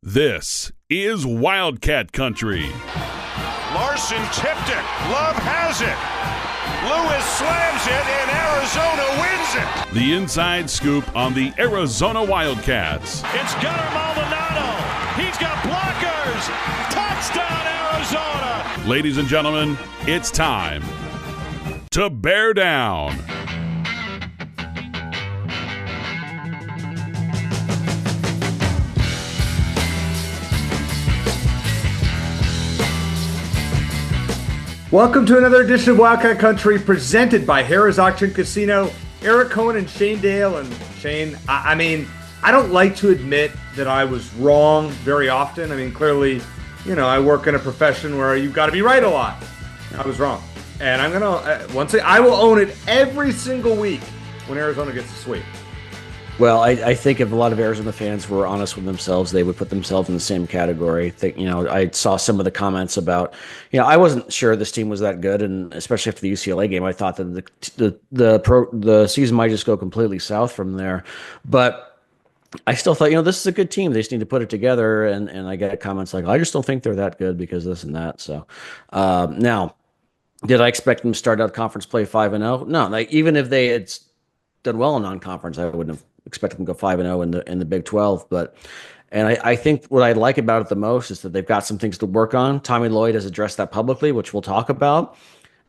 This is Wildcat Country. Larson tipped it. Love has it. Lewis slams it, and Arizona wins it. The inside scoop on the Arizona Wildcats. It's Gunnar Maldonado. He's got blockers. Touchdown, Arizona. Ladies and gentlemen, it's time to bear down. Welcome to another edition of Wildcat Country presented by Harrah's Auction Casino. Eric Cohen and Shane Dale. And Shane, I don't like to admit that I was wrong very often. I mean, clearly, I work in a profession where you've got to be right a lot. I was wrong. And I'm going to, I will own it every single week when Arizona gets a sweep. Well, I think if a lot of Arizona fans were honest with themselves, they would put themselves in the same category. I saw some of the comments about, I wasn't sure this team was that good, and especially after the UCLA game, I thought that the season might just go completely south from there. But I still thought, this is a good team. They just need to put it together. And I get comments like, I just don't think they're that good because this and that. So now, did I expect them to start out conference play 5-0? No, even if they had done well in non-conference, I wouldn't have expect them to go 5-0 in the Big 12, and I think what I like about it the most is that they've got some things to work on. Tommy Lloyd has addressed that publicly, which we'll talk about,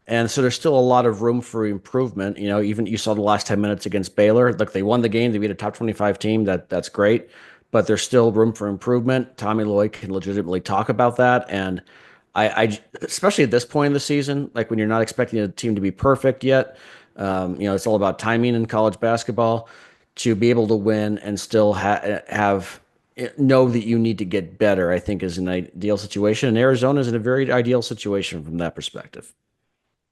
and so there's still a lot of room for improvement. Even you saw the last 10 minutes against Baylor. Look, they won the game. They beat a top 25 team. That's great, but there's still room for improvement. Tommy Lloyd can legitimately talk about that, and I especially at this point in the season, like when you're not expecting a team to be perfect yet. It's all about timing in college basketball. To be able to win and still know that you need to get better, I think is an ideal situation. And Arizona is in a very ideal situation from that perspective.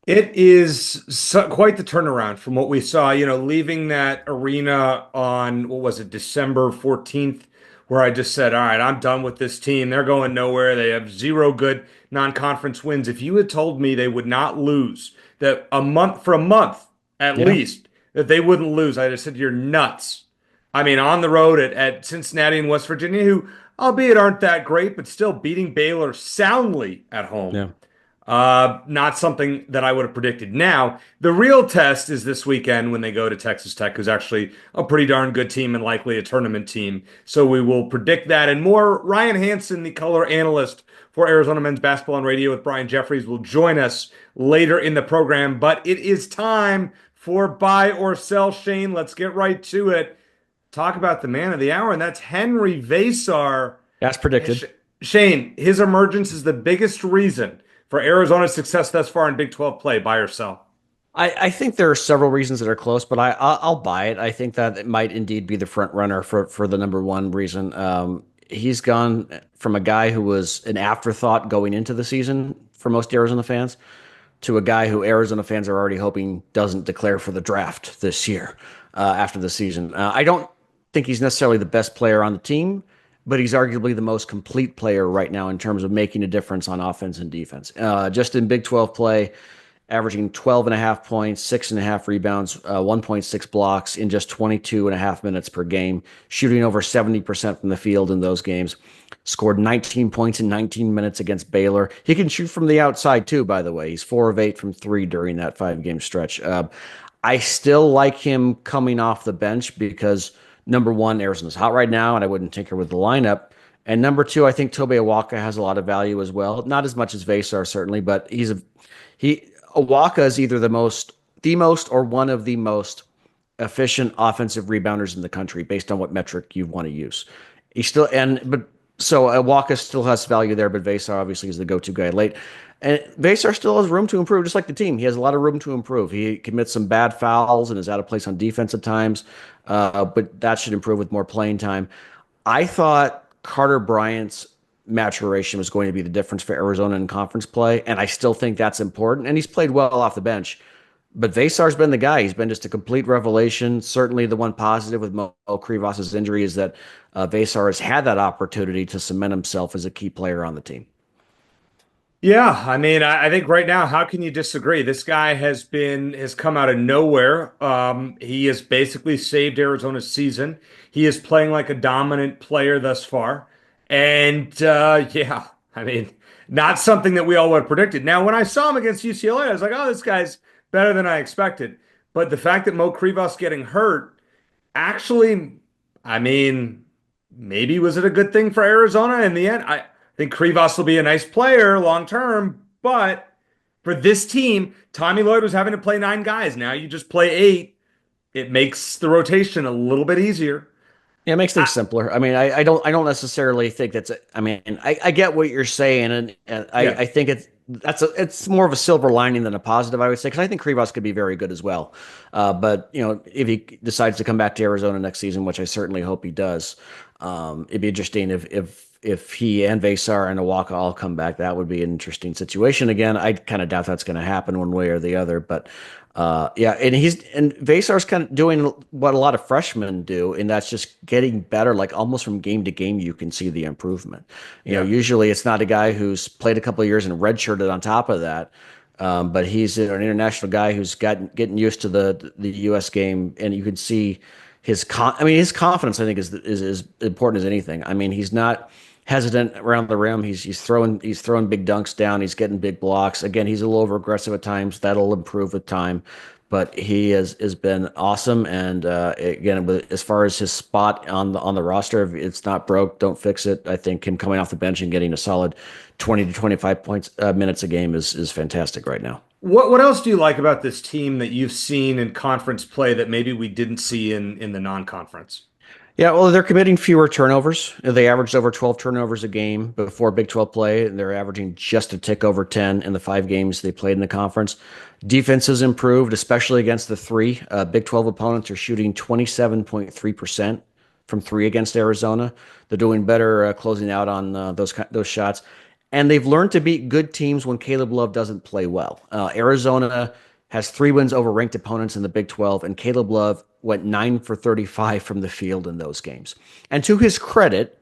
It is quite the turnaround from what we saw, leaving that arena on, December 14th, where I just said, all right, I'm done with this team. They're going nowhere. They have zero good non-conference wins. If you had told me they would not lose that a month at least, that they wouldn't lose, I'd have said, you're nuts. I mean, on the road at Cincinnati and West Virginia, who, albeit aren't that great, but still beating Baylor soundly at home. Yeah. Not something that I would have predicted. Now, the real test is this weekend when they go to Texas Tech, who's actually a pretty darn good team and likely a tournament team. So we will predict that and more. Ryan Hansen, the color analyst for Arizona Men's Basketball on Radio with Brian Jeffries, will join us later in the program. But it is time for buy or sell. Shane, let's get right to it. Talk about the man of the hour, and that's Henri Veesaar. As predicted. Shane, his emergence is the biggest reason for Arizona's success thus far in Big 12 play. Buy or sell? I think there are several reasons that are close, but I'll buy it. I think that it might indeed be the front runner for the number one reason. He's gone from a guy who was an afterthought going into the season for most Arizona fans to a guy who Arizona fans are already hoping doesn't declare for the draft this year after the season. I don't think he's necessarily the best player on the team, but he's arguably the most complete player right now in terms of making a difference on offense and defense. Just in Big 12 play, averaging 12.5 points, 6.5 rebounds, 1.6 blocks in just 22.5 minutes per game, shooting over 70% from the field in those games. Scored 19 points in 19 minutes against Baylor. He can shoot from the outside too, by the way. He's 4 of 8 from 3 during that 5-game stretch. I still like him coming off the bench because, number one, Arizona's hot right now, and I wouldn't tinker with the lineup. And number two, I think Toby Awaka has a lot of value as well. Not as much as Veesaar, certainly, but Awaka is either the most, or one of the most efficient offensive rebounders in the country, based on what metric you want to use. So Awaka still has value there, but Veesaar obviously is the go-to guy late. And Veesaar still has room to improve, just like the team. He has a lot of room to improve. He commits some bad fouls and is out of place on defense at times, but that should improve with more playing time. I thought Carter Bryant's maturation was going to be the difference for Arizona in conference play, and I still think that's important. And he's played well off the bench. But Veesaar's been the guy. He's been just a complete revelation. Certainly the one positive with Mo Krivas' injury is that Veesaar has had that opportunity to cement himself as a key player on the team. Yeah, I think right now, how can you disagree? This guy has come out of nowhere. He has basically saved Arizona's season. He is playing like a dominant player thus far. And yeah, I mean, not something that we all would have predicted. Now, when I saw him against UCLA, I was like, oh, this guy's better than I expected. But the fact that Mo Krivos getting hurt actually, I mean, maybe was it a good thing for Arizona in the end? I think Krivos will be a nice player long term, but for this team, Tommy Lloyd was having to play 9 guys. Now you just play 8. It makes the rotation a little bit easier. Yeah, it makes things I, simpler. I mean, I don't necessarily think that's. I mean, I get what you're saying, and yeah, I think it's more of a silver lining than a positive, I would say, because I think Krivos could be very good as well. But if he decides to come back to Arizona next season, which I certainly hope he does, it'd be interesting if he and Veesaar and Awaka all come back. That would be an interesting situation. Again, I kind of doubt that's going to happen one way or the other, but. Yeah, and Veesaar's kind of doing what a lot of freshmen do, and that's just getting better. Like almost from game to game, you can see the improvement. yeah. Usually it's not a guy who's played a couple of years and redshirted on top of that, but he's an international guy who's getting used to the U.S. game, and you can see his confidence. I think is as important as anything. I mean, he's not hesitant around the rim. He's throwing big dunks down. He's getting big blocks. Again, he's a little over aggressive at times. That'll improve with time, but he has been awesome. And again, as far as his spot on the roster, if it's not broke, don't fix it. I think him coming off the bench and getting a solid 20 to 25 points minutes a game is fantastic right now. What else do you like about this team that you've seen in conference play that maybe we didn't see in the non-conference? Yeah, well, they're committing fewer turnovers. They averaged over 12 turnovers a game before Big 12 play, and they're averaging just a tick over 10 in the 5 games they played in the conference. Defense has improved, especially against the three. Big 12 opponents are shooting 27.3% from three against Arizona. They're doing better closing out on those shots. And they've learned to beat good teams when Caleb Love doesn't play well. Arizona has 3 wins over ranked opponents in the Big 12, and Caleb Love went 9 for 35 from the field in those games. And to his credit,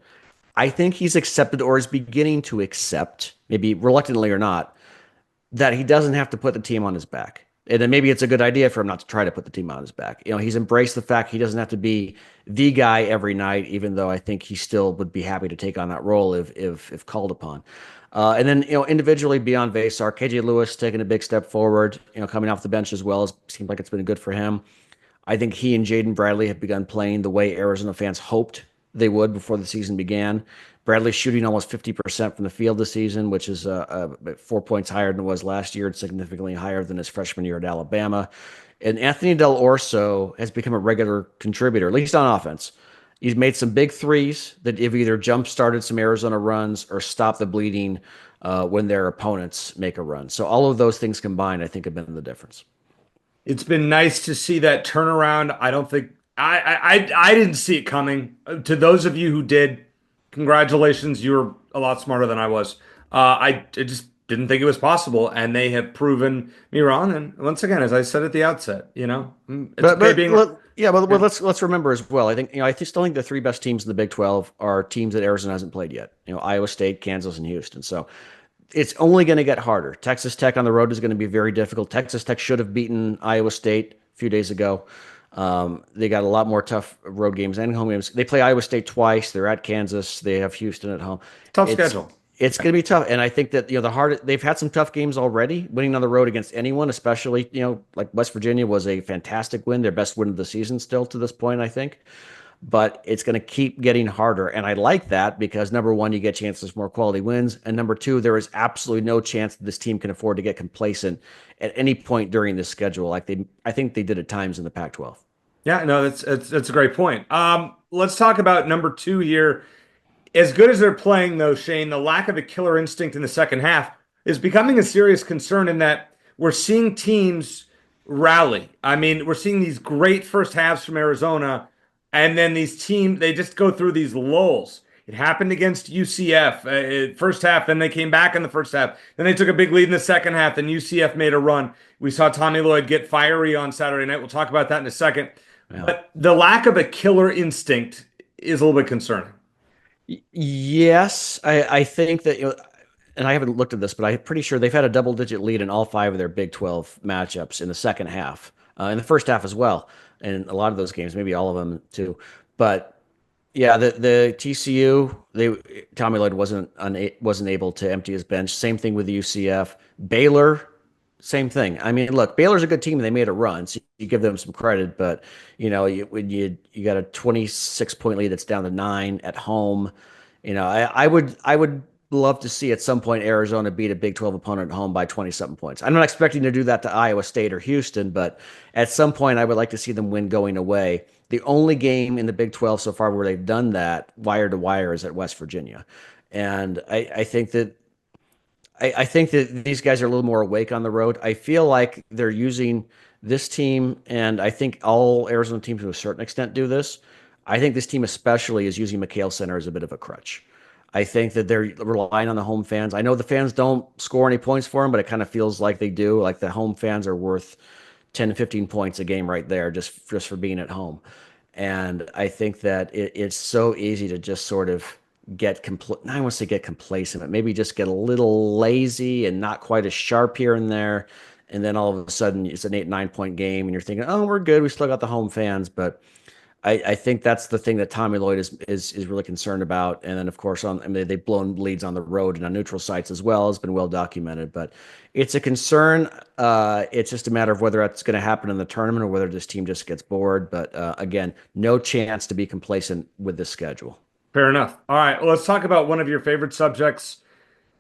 I think he's accepted or is beginning to accept, maybe reluctantly or not, that he doesn't have to put the team on his back. And then maybe it's a good idea for him not to try to put the team on his back. He's embraced the fact he doesn't have to be the guy every night, even though I think he still would be happy to take on that role if called upon. And then, individually beyond Veesaar, KJ Lewis taking a big step forward, coming off the bench as well. Seems like it's been good for him. I think he and Jaden Bradley have begun playing the way Arizona fans hoped they would before the season began. Bradley's shooting almost 50% from the field this season, which is 4 points higher than it was last year and significantly higher than his freshman year at Alabama. And Anthony Del Orso has become a regular contributor, at least on offense. He's made some big threes that have either jump-started some Arizona runs or stopped the bleeding when their opponents make a run. So all of those things combined, I think, have been the difference. It's been nice to see that turnaround. I don't think I didn't see it coming. To those of you who did, congratulations. You were a lot smarter than I was. I just didn't think it was possible, and they have proven me wrong. And once again, as I said at the outset, it's okay being. But let's remember as well. I think I still think the 3 best teams in the Big 12 are teams that Arizona hasn't played yet. Iowa State, Kansas, and Houston. So it's only going to get harder. Texas Tech on the road is going to be very difficult. Texas Tech should have beaten Iowa State a few days ago. They got a lot more tough road games and home games. They play Iowa State twice. They're at Kansas. They have Houston at home. Tough schedule. It's going to be tough, and I think that they've had some tough games already. Winning on the road against anyone, especially like West Virginia, was a fantastic win, their best win of the season still to this point, I think. But it's going to keep getting harder, and I like that because number one, you get chances for more quality wins, and number two, there is absolutely no chance that this team can afford to get complacent at any point during this schedule, I think they did at times in the Pac-12. Yeah, no, that's a great point. Let's talk about number 2 here. As good as they're playing, though, Shane, the lack of a killer instinct in the second half is becoming a serious concern in that we're seeing teams rally. I mean, we're seeing these great first halves from Arizona, and then these teams, they just go through these lulls. It happened against UCF first half, then they came back in the first half. Then they took a big lead in the second half, then UCF made a run. We saw Tommy Lloyd get fiery on Saturday night. We'll talk about that in a second. Yeah. But the lack of a killer instinct is a little bit concerning. Yes, I think that, and I haven't looked at this, but I'm pretty sure they've had a double-digit lead in all 5 of their Big 12 matchups in the second half, in the first half as well, and a lot of those games, maybe all of them too. But Yeah, the TCU, they Tommy Lloyd wasn't able to empty his bench. Same thing with the UCF. Baylor, same thing. I mean, look, Baylor's a good team and they made a run, so you give them some credit. But when you got a 26-point lead that's down to 9 at home, I would love to see at some point Arizona beat a Big 12 opponent at home by 27 points. I'm not expecting to do that to Iowa State or Houston, but at some point I would like to see them win going away. The only game in the Big 12 so far where they've done that wire to wire is at West Virginia. And I think that these guys are a little more awake on the road. I feel like they're using this team, and I think all Arizona teams to a certain extent do this. I think this team especially is using McKale Center as a bit of a crutch. I think that they're relying on the home fans. I know the fans don't score any points for them, but it kind of feels like they do. Like the home fans are worth 10 to 15 points a game right there just for being at home. And I think that it's so easy to just sort of I want to say get complacent, but maybe just get a little lazy and not quite as sharp here and there. And then all of a sudden it's an 8, 9 point game and you're thinking, oh, we're good. We still got the home fans. But I think that's the thing that Tommy Lloyd is really concerned about. And then of course they've blown leads on the road and on neutral sites as well. It's been well documented, but it's a concern. It's just a matter of whether that's going to happen in the tournament or whether this team just gets bored. But again, no chance to be complacent with this schedule. Fair enough. All right, well, let's talk about one of your favorite subjects.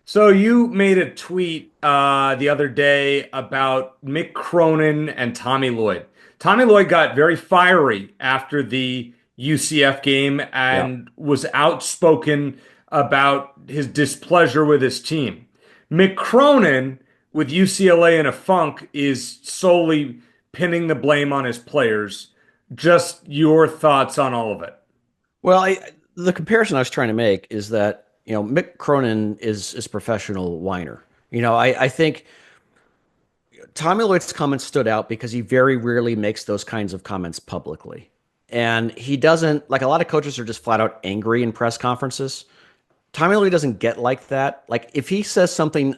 So you made a tweet the other day about Mick Cronin and Tommy Lloyd. Tommy Lloyd got very fiery after the UCF game Yeah. and was outspoken about his displeasure with his team. Mick Cronin, with UCLA in a funk, is solely pinning the blame on his players. Just your thoughts on all of it. Well, the comparison I was trying to make is that Mick Cronin is a professional whiner. I think Tommy Lloyd's comments stood out because he very rarely makes those kinds of comments publicly, and he doesn't like a lot of coaches are just flat out angry in press conferences. Tommy Lloyd doesn't get like that. Like if he says something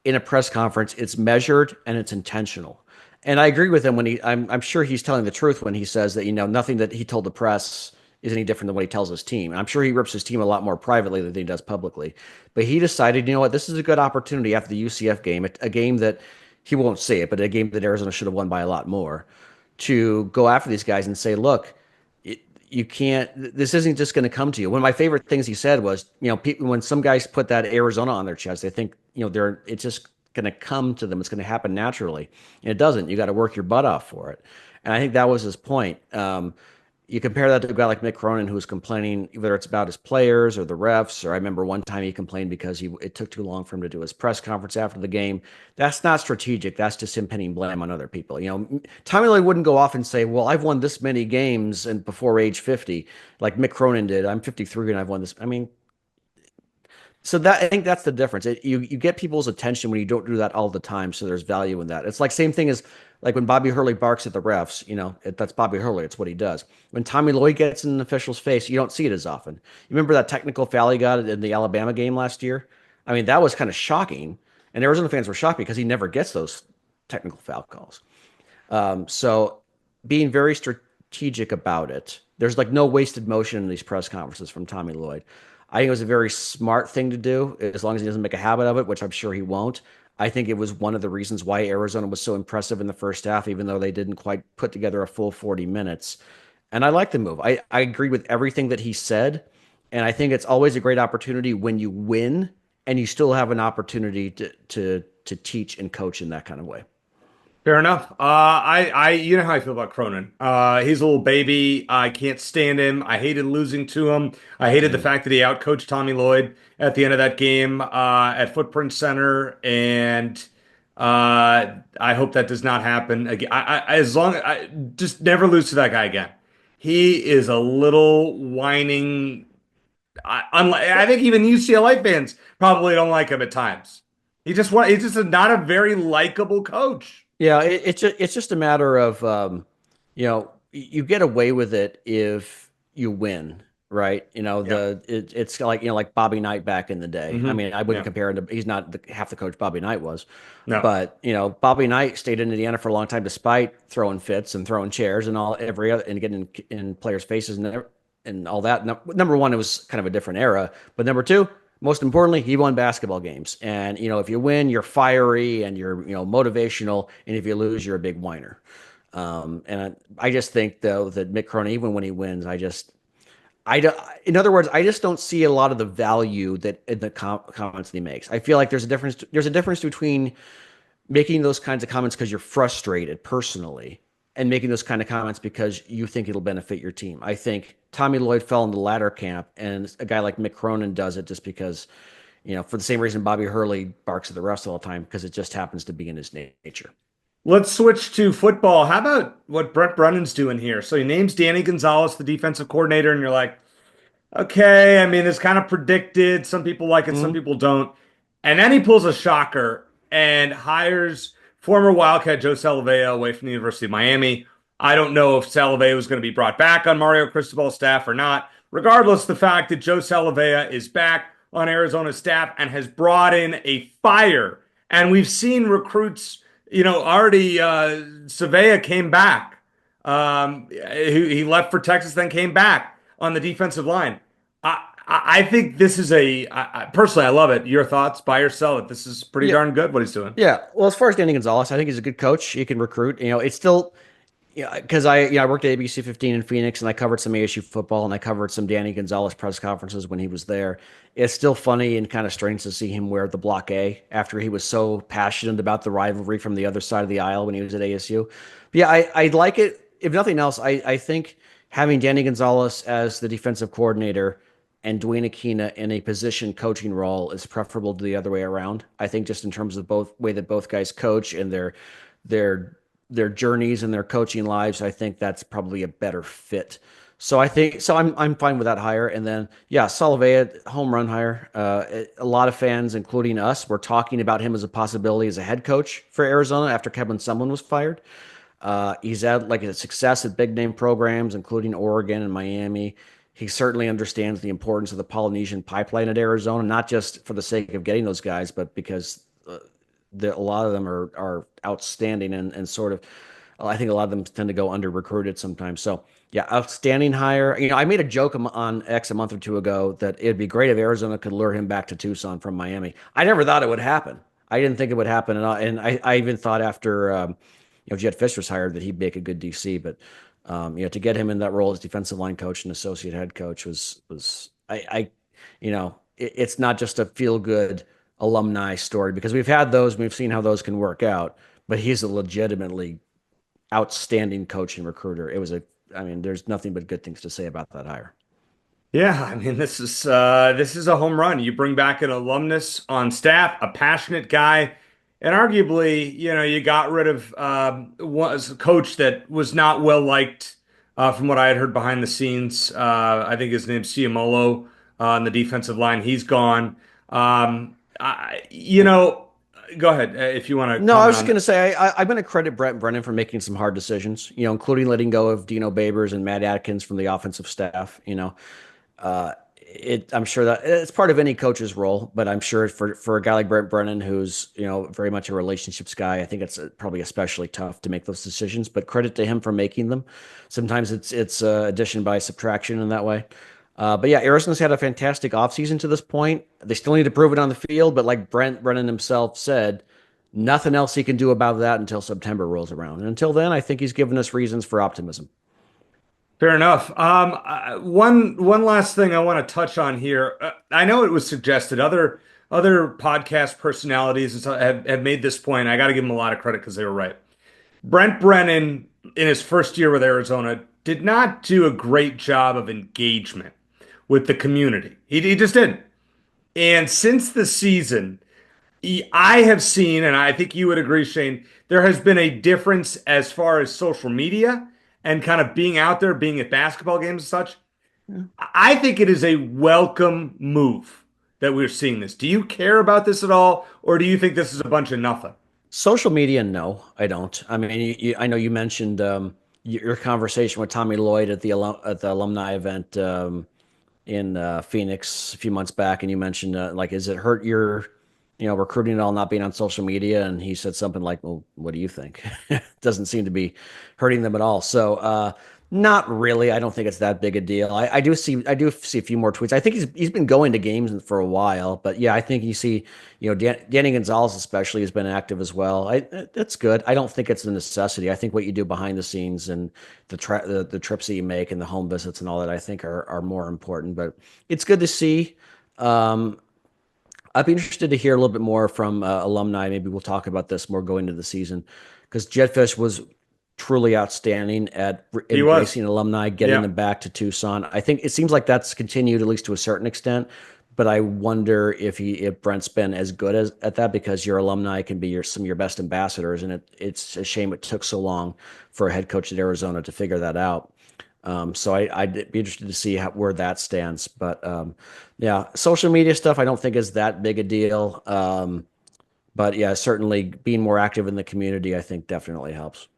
in a press conference, it's measured and it's intentional. And I agree with him when I'm sure he's telling the truth when he says that, nothing that he told the press is any different than what he tells his team. And I'm sure he rips his team a lot more privately than he does publicly. But he decided, you know what, this is a good opportunity after the UCF game, a game that he won't say it, but a game that Arizona should have won by a lot more, to go after these guys and say, look, you can't, this isn't just going to come to you. One of my favorite things he said was, people, when some guys put that Arizona on their chest, they think, it's just going to come to them. It's going to happen naturally. And it doesn't. You got to work your butt off for it. And I think that was his point. You compare that to a guy like Mick Cronin, who was complaining, whether it's about his players or the refs, or I remember one time he complained because it took too long for him to do his press conference after the game. That's not strategic. That's just him pinning blame on other people. Tommy Lloyd wouldn't go off and say, well, I've won this many games and before age 50, like Mick Cronin did. I'm 53 and I've won this. I mean, so that I think that's the difference. You get people's attention when you don't do that all the time. So there's value in that. It's like same thing as like when Bobby Hurley barks at the refs. That's Bobby Hurley. It's what he does. When Tommy Lloyd gets in an official's face, you don't see it as often. You remember that technical foul he got in the Alabama game last year? I mean, that was kind of shocking, and Arizona fans were shocked because he never gets those technical foul calls. So being very strategic about it. There's like no wasted motion in these press conferences from Tommy Lloyd. I think it was a very smart thing to do, as long as he doesn't make a habit of it, which I'm sure he won't. I think it was one of the reasons why Arizona was so impressive in the first half, even though they didn't quite put together a full 40 minutes. And I like the move. I agree with everything that he said. And I think it's always a great opportunity when you win and you still have an opportunity to teach and coach in that kind of way. Fair enough. You know how I feel about Cronin. He's a little baby. I can't stand him. I hated losing to him. I hated the fact that he outcoached Tommy Lloyd at the end of that game at Footprint Center, and I hope that does not happen again. I just never lose to that guy again. He is a little whining. I think even UCLA fans probably don't like him at times. He's just not a very likable coach. Yeah, it's just a matter of you get away with it if you win, right? Yeah. It's like like Bobby Knight back in the day. I mean, I Yeah. wouldn't compare him to he's not half the coach Bobby Knight was, No. but Bobby Knight stayed in Indiana for a long time despite throwing fits and throwing chairs and all every other and getting in players' faces and and all that. Number one, it was kind of a different era, but number two, most importantly, he won basketball games. And if you win, you're fiery and you're motivational, and if you lose, you're a big whiner. And I just think though that Mick Cronin, even when he wins, I don't, in other words, I just don't see a lot of the value that in the comments that he makes. I feel like there's a difference. There's a difference between making those kinds of comments because you're frustrated personally and making those kind of comments because you think it'll benefit your team. I think Tommy Lloyd fell in the latter camp, and a guy like Mick Cronin does it just because, for the same reason Bobby Hurley barks at the refs all the time, because it just happens to be in his nature. Let's switch to football. How about what Brett Brennan's doing here? So he names Danny Gonzalez the defensive coordinator, and you're like, okay, I mean, it's kind of predicted. Some people like it, some Mhm. people don't. And then he pulls a shocker and hires former Wildcat Joe Salave'a away from the University of Miami. I don't know if Salave'a was going to be brought back on Mario Cristobal's staff or not. Regardless, the fact that Joe Salave'a is back on Arizona's staff and has brought in a fire. And we've seen recruits, already Savea came back. He left for Texas, then came back on the defensive line. I think this is personally, I love it. Your thoughts, buy or sell it. This is pretty Yeah. darn good what he's doing. Yeah. Well, as far as Danny Gonzalez, I think he's a good coach. He can recruit. It's still, because I worked at ABC 15 in Phoenix, and I covered some ASU football, and I covered some Danny Gonzalez press conferences when he was there. It's still funny and kind of strange to see him wear the block A after he was so passionate about the rivalry from the other side of the aisle when he was at ASU. But yeah, I like it. If nothing else, I think having Danny Gonzalez as the defensive coordinator and Dwayne Aquina in a position coaching role is preferable to the other way around. I think just in terms of both way that both guys coach and their their journeys and their coaching lives, I think that's probably a better fit. So I think so. I'm fine with that hire. And then yeah, Salave'a, home run hire. A lot of fans, including us, were talking about him as a possibility as a head coach for Arizona after Kevin Sumlin was fired. He's had like a success at big name programs, including Oregon and Miami. He certainly understands the importance of the Polynesian pipeline at Arizona, not just for the sake of getting those guys, but because a lot of them are outstanding and sort of, I think a lot of them tend to go under recruited sometimes. So yeah, outstanding hire. I made a joke on X a month or two ago that it'd be great if Arizona could lure him back to Tucson from Miami. I never thought it would happen. I didn't think it would happen, and I even thought after Jed Fish was hired that he'd make a good DC, but to get him in that role as defensive line coach and associate head coach was it's not just a feel good alumni story, because we've had those and we've seen how those can work out, but he's a legitimately outstanding coach and recruiter. There's nothing but good things to say about that hire. Yeah, I mean, this is a home run. You bring back an alumnus on staff, a passionate guy, and arguably, you got rid of was a coach that was not well liked, from what I had heard behind the scenes. I think his name's Ciamolo on the defensive line. He's gone. Go ahead if you want to No, I was comment just on going it. to say I'm going to credit Brett Brennan for making some hard decisions, including letting go of Dino Babers and Matt Atkins from the offensive staff. I'm sure that it's part of any coach's role, but I'm sure for a guy like Brent Brennan, who's very much a relationships guy, I think it's probably especially tough to make those decisions. But credit to him for making them. Sometimes it's addition by subtraction in that way. But yeah, Arizona's had a fantastic offseason to this point. They still need to prove it on the field, but like Brent Brennan himself said, nothing else he can do about that until September rolls around. And until then, I think he's given us reasons for optimism. Fair enough. One last thing I want to touch on here. I know it was suggested other podcast personalities and have made this point. I got to give them a lot of credit because they were right. Brent Brennan, in his first year with Arizona, did not do a great job of engagement with the community. He just didn't. And since the season, I have seen, and I think you would agree, Shane, there has been a difference as far as social media and kind of being out there, being at basketball games and such. I think it is a welcome move that we're seeing this. Do you care about this at all, or do you think this is a bunch of nothing? Social media, no, I don't. I mean, I know you mentioned your conversation with Tommy Lloyd at the alumni event in Phoenix a few months back, and you mentioned like, is it hurt your recruiting at all not being on social media? And he said something like, "Well, what do you think?" Doesn't seem to be hurting them at all. So Not really. I don't think it's that big a deal. I do see a few more tweets. I think he's been going to games for a while, but yeah, I think you see, Danny Gonzalez especially has been active as well. That's good. I don't think it's a necessity. I think what you do behind the scenes and the trips that you make and the home visits and all that, I think are more important. But it's good to see. I'd be interested to hear a little bit more from alumni. Maybe we'll talk about this more going into the season, because Jetfish was truly outstanding at embracing alumni, getting them back to Tucson. I think it seems like that's continued, at least to a certain extent. But I wonder if Brent's been as good at that, because your alumni can be some of your best ambassadors, and it's a shame it took so long for a head coach at Arizona to figure that out. So I'd be interested to see where that stands. But yeah, social media stuff I don't think is that big a deal. But yeah, certainly being more active in the community, I think definitely helps.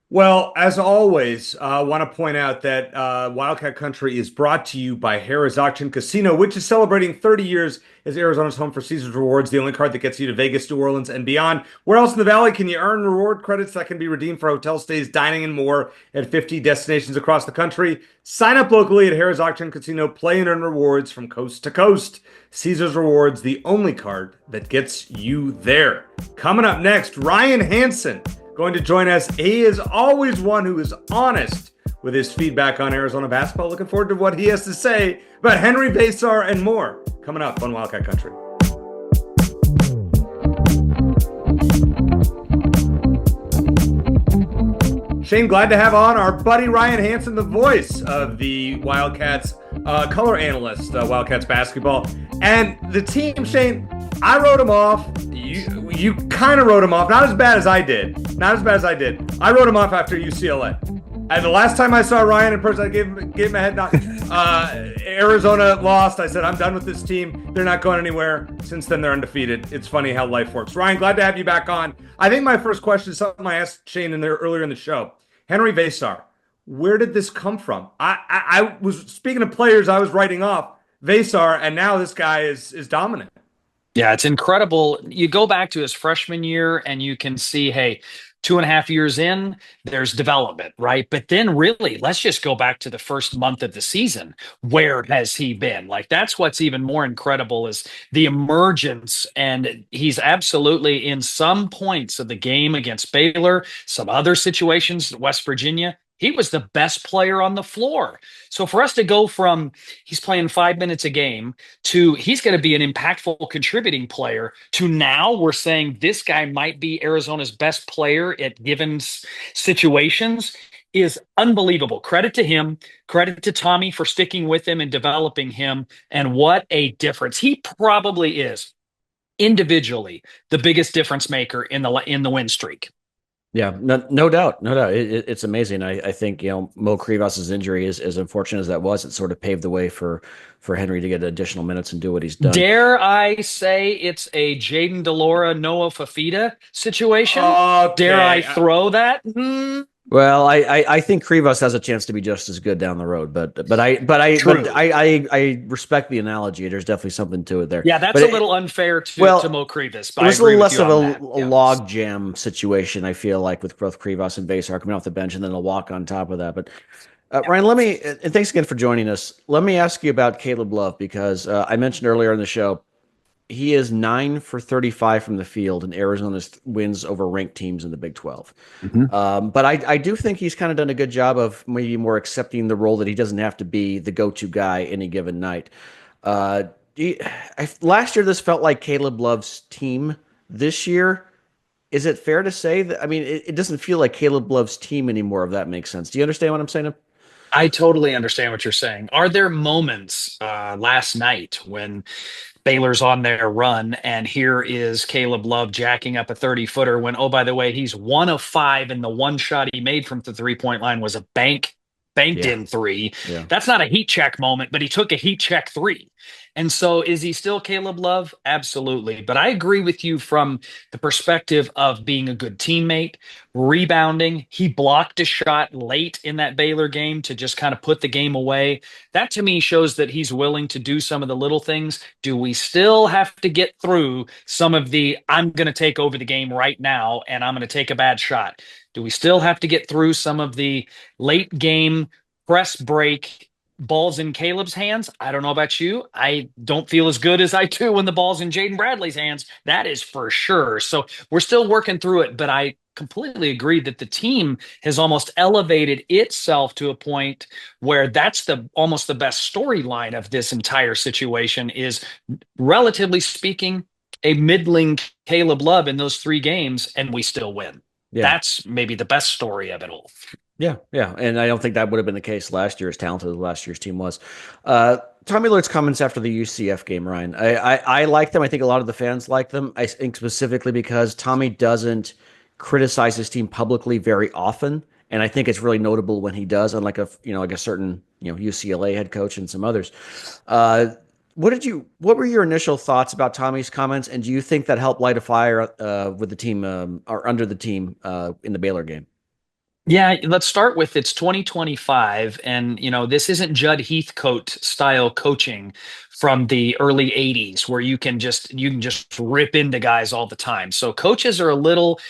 Well, as always, I want to point out that Wildcat Country is brought to you by Harrah's Auction Casino, which is celebrating 30 years as Arizona's home for Caesars Rewards, the only card that gets you to Vegas, New Orleans, and beyond. Where else in the Valley can you earn reward credits that can be redeemed for hotel stays, dining, and more at 50 destinations across the country? Sign up locally at Harrah's Auction Casino. Play and earn rewards from coast to coast. Caesars Rewards, the only card that gets you there. Coming up next, Ryan Hansen going to join us. He is always one who is honest with his feedback on Arizona basketball. Looking forward to what he has to say about Henry Veesaar and more. Coming up on Wildcat Country. Shane, glad to have on our buddy Ryan Hansen, the voice of the Wildcats, color analyst, Wildcats basketball. And the team, Shane, I wrote him off. You kind of wrote him off. Not as bad as I did. I wrote him off after UCLA. And the last time I saw Ryan in person, I gave him a head knock. Arizona lost. I said, I'm done with this team. They're not going anywhere. Since then, they're undefeated. It's funny how life works. Ryan, glad to have you back on. I think my first question is something I asked Shane earlier in the show. Henry Vassar, where did this come from? I was speaking of players I was writing off Vassar, and now this guy is dominant. Yeah, it's incredible. You go back to his freshman year and you can see, hey, 2.5 years in, there's development, right? But then really, let's just go back to the first month of the season. Where has he been? Like, that's what's even more incredible is the emergence. And he's absolutely in some points of the game against Baylor, some other situations, West Virginia. He was the best player on the floor. So for us to go from he's playing 5 minutes a game to he's going to be an impactful contributing player to now we're saying this guy might be Arizona's best player at given situations is unbelievable. Credit to him. Credit to Tommy for sticking with him and developing him. And what a difference. He probably is individually the biggest difference maker in the win streak. Yeah, no doubt. It's amazing. I think, Mo Krivas' injury is as unfortunate as that was. It sort of paved the way for Henry to get additional minutes and do what he's done. Dare I say it's a Jaden DeLora, Noah Fafita situation? Okay. Dare I throw that? Well, I think Krivas has a chance to be just as good down the road, but I respect the analogy. There's definitely something to it there. Yeah, that's a little unfair to Mo Krivas. It was a little less of a log jam situation, I feel like, with both Krivas and Veesaar coming off the bench and then a walk on top of that. But Ryan, and thanks again for joining us. Let me ask you about Caleb Love, because I mentioned earlier in the show, he is 9 for 35 from the field in Arizona's wins over ranked teams in the Big 12. Mm-hmm. But I do think he's kind of done a good job of maybe more accepting the role that he doesn't have to be the go-to guy any given night. Last year, this felt like Caleb Love's team. This year, is it fair to say that? I mean, it doesn't feel like Caleb Love's team anymore, if that makes sense. Do you understand what I'm saying? I totally understand what you're saying. Are there moments last night when Baylor's on their run and here is Caleb Love jacking up a 30-footer when, oh, by the way, he's 1 of 5 and the one shot he made from the three-point line was a banked in three. Yeah. That's not a heat check moment, but he took a heat check 3. And so is he still Caleb Love? Absolutely. But I agree with you from the perspective of being a good teammate, rebounding. He blocked a shot late in that Baylor game to just kind of put the game away. That to me shows that he's willing to do some of the little things. Do we still have to get through some of the, I'm going to take over the game right now and I'm going to take a bad shot? Do we still have to get through some of the late game press break balls in Caleb's hands? I don't know about you. I don't feel as good as I do when the ball's in Jaden Bradley's hands. That is for sure. So we're still working through it, but I completely agree that the team has almost elevated itself to a point where that's almost the best storyline of this entire situation is, relatively speaking, a middling Caleb Love in those 3 games, and we still win. Yeah. That's maybe the best story of it all. Yeah, yeah. And I don't think that would have been the case last year, as talented as last year's team was. Tommy Lloyd's comments after the UCF game, Ryan. I like them. I think a lot of the fans like them. I think specifically because Tommy doesn't criticize his team publicly very often. And I think it's really notable when he does, unlike a certain, UCLA head coach and some others. What were your initial thoughts about Tommy's comments? And do you think that helped light a fire with the team or under the team in the Baylor game? Yeah, let's start with it's 2025, and this isn't Judd Heathcote style coaching from the early 80s where you can just rip into guys all the time. So coaches are a little,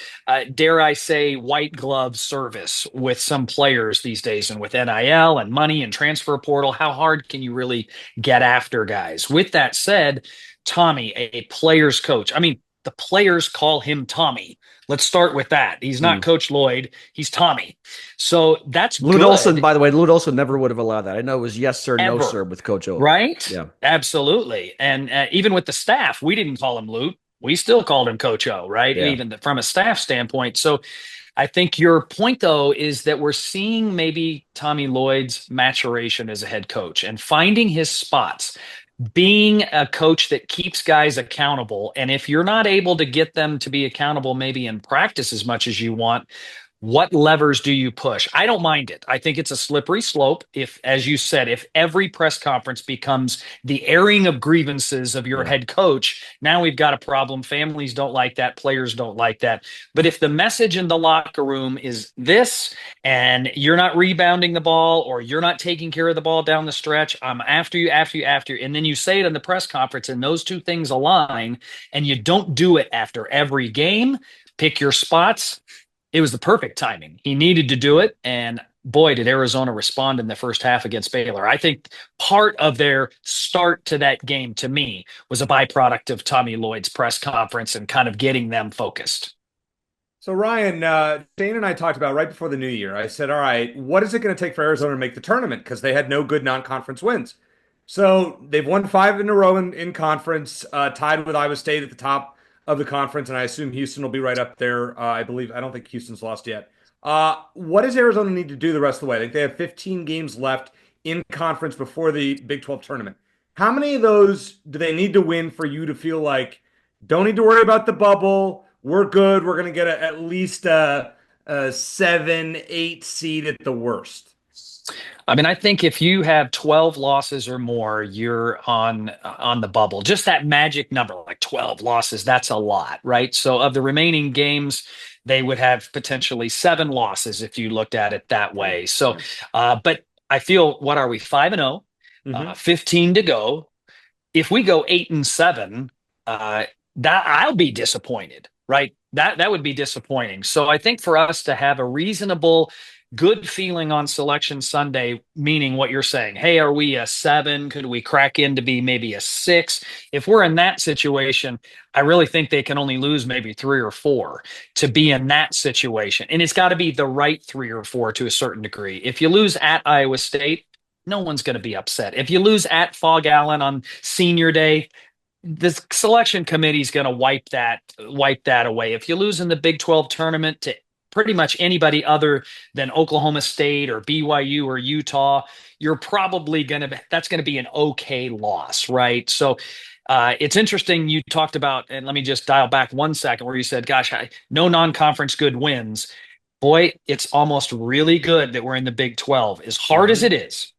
dare I say, white glove service with some players these days, and with NIL and money and transfer portal, how hard can you really get after guys? With that said, Tommy, a player's coach. I mean, the players call him Tommy. Let's start with that. He's not Coach Lloyd. He's Tommy. So that's Lute good. Olson, by the way, Lute Olson never would have allowed that. I know it was yes, sir, Ever. no, sir with Coach O. Right? Yeah. Absolutely. And even with the staff, we didn't call him Lute. We still called him Coach O, right? Yeah. Even from a staff standpoint. So I think your point, though, is that we're seeing maybe Tommy Lloyd's maturation as a head coach and finding his spots, being a coach that keeps guys accountable. And if you're not able to get them to be accountable, maybe in practice as much as you want, what levers do you push? I don't mind it. I think it's a slippery slope. If, as you said, if every press conference becomes the airing of grievances of your head coach, now we've got a problem. Families don't like that. Players don't like that. But if the message in the locker room is this, and you're not rebounding the ball, or you're not taking care of the ball down the stretch, I'm after you, and then you say it in the press conference, and those two things align, and you don't do it after every game, pick your spots. It was the perfect timing. He needed to do it. And boy, did Arizona respond in the first half against Baylor. I think part of their start to that game, to me, was a byproduct of Tommy Lloyd's press conference and kind of getting them focused. So Ryan, Shane and I talked about right before the new year. I said, all right, what is it going to take for Arizona to make the tournament? Because they had no good non-conference wins. So they've won 5 in a row in conference, tied with Iowa State at the top of the conference, and I assume Houston will be right up there. I don't think Houston's lost yet. What does Arizona need to do the rest of the way? I think they have 15 games left in conference before the Big 12 tournament. How many of those do they need to win for you to feel like, don't need to worry about the bubble, we're good, we're going to get at least a 7-8 seed at the worst? I mean, I think if you have 12 losses or more, you're on the bubble. Just that magic number, like 12 losses, that's a lot, right? So of the remaining games, they would have potentially 7 losses if you looked at it that way. So, but I feel, what are we, 5-0, 15 to go. If we go 8-7, that I'll be disappointed, right? That would be disappointing. So I think for us to have a reasonable, good feeling on Selection Sunday, meaning what you're saying, hey, are we a 7? Could we crack in to be maybe a 6? If we're in that situation, I really think they can only lose maybe 3 or 4 to be in that situation. And it's got to be the right 3 or 4 to a certain degree. If you lose at Iowa State, no one's going to be upset. If you lose at Fog Allen on senior day, the selection committee is going to wipe that away. If you lose in the Big 12 tournament to pretty much anybody other than Oklahoma State or BYU or Utah, you're probably that's going to be an okay loss, right? So it's interesting you talked about, and let me just dial back 1 second, where you said, gosh, no non-conference good wins. Boy, it's almost really good that we're in the Big 12. As hard as it is,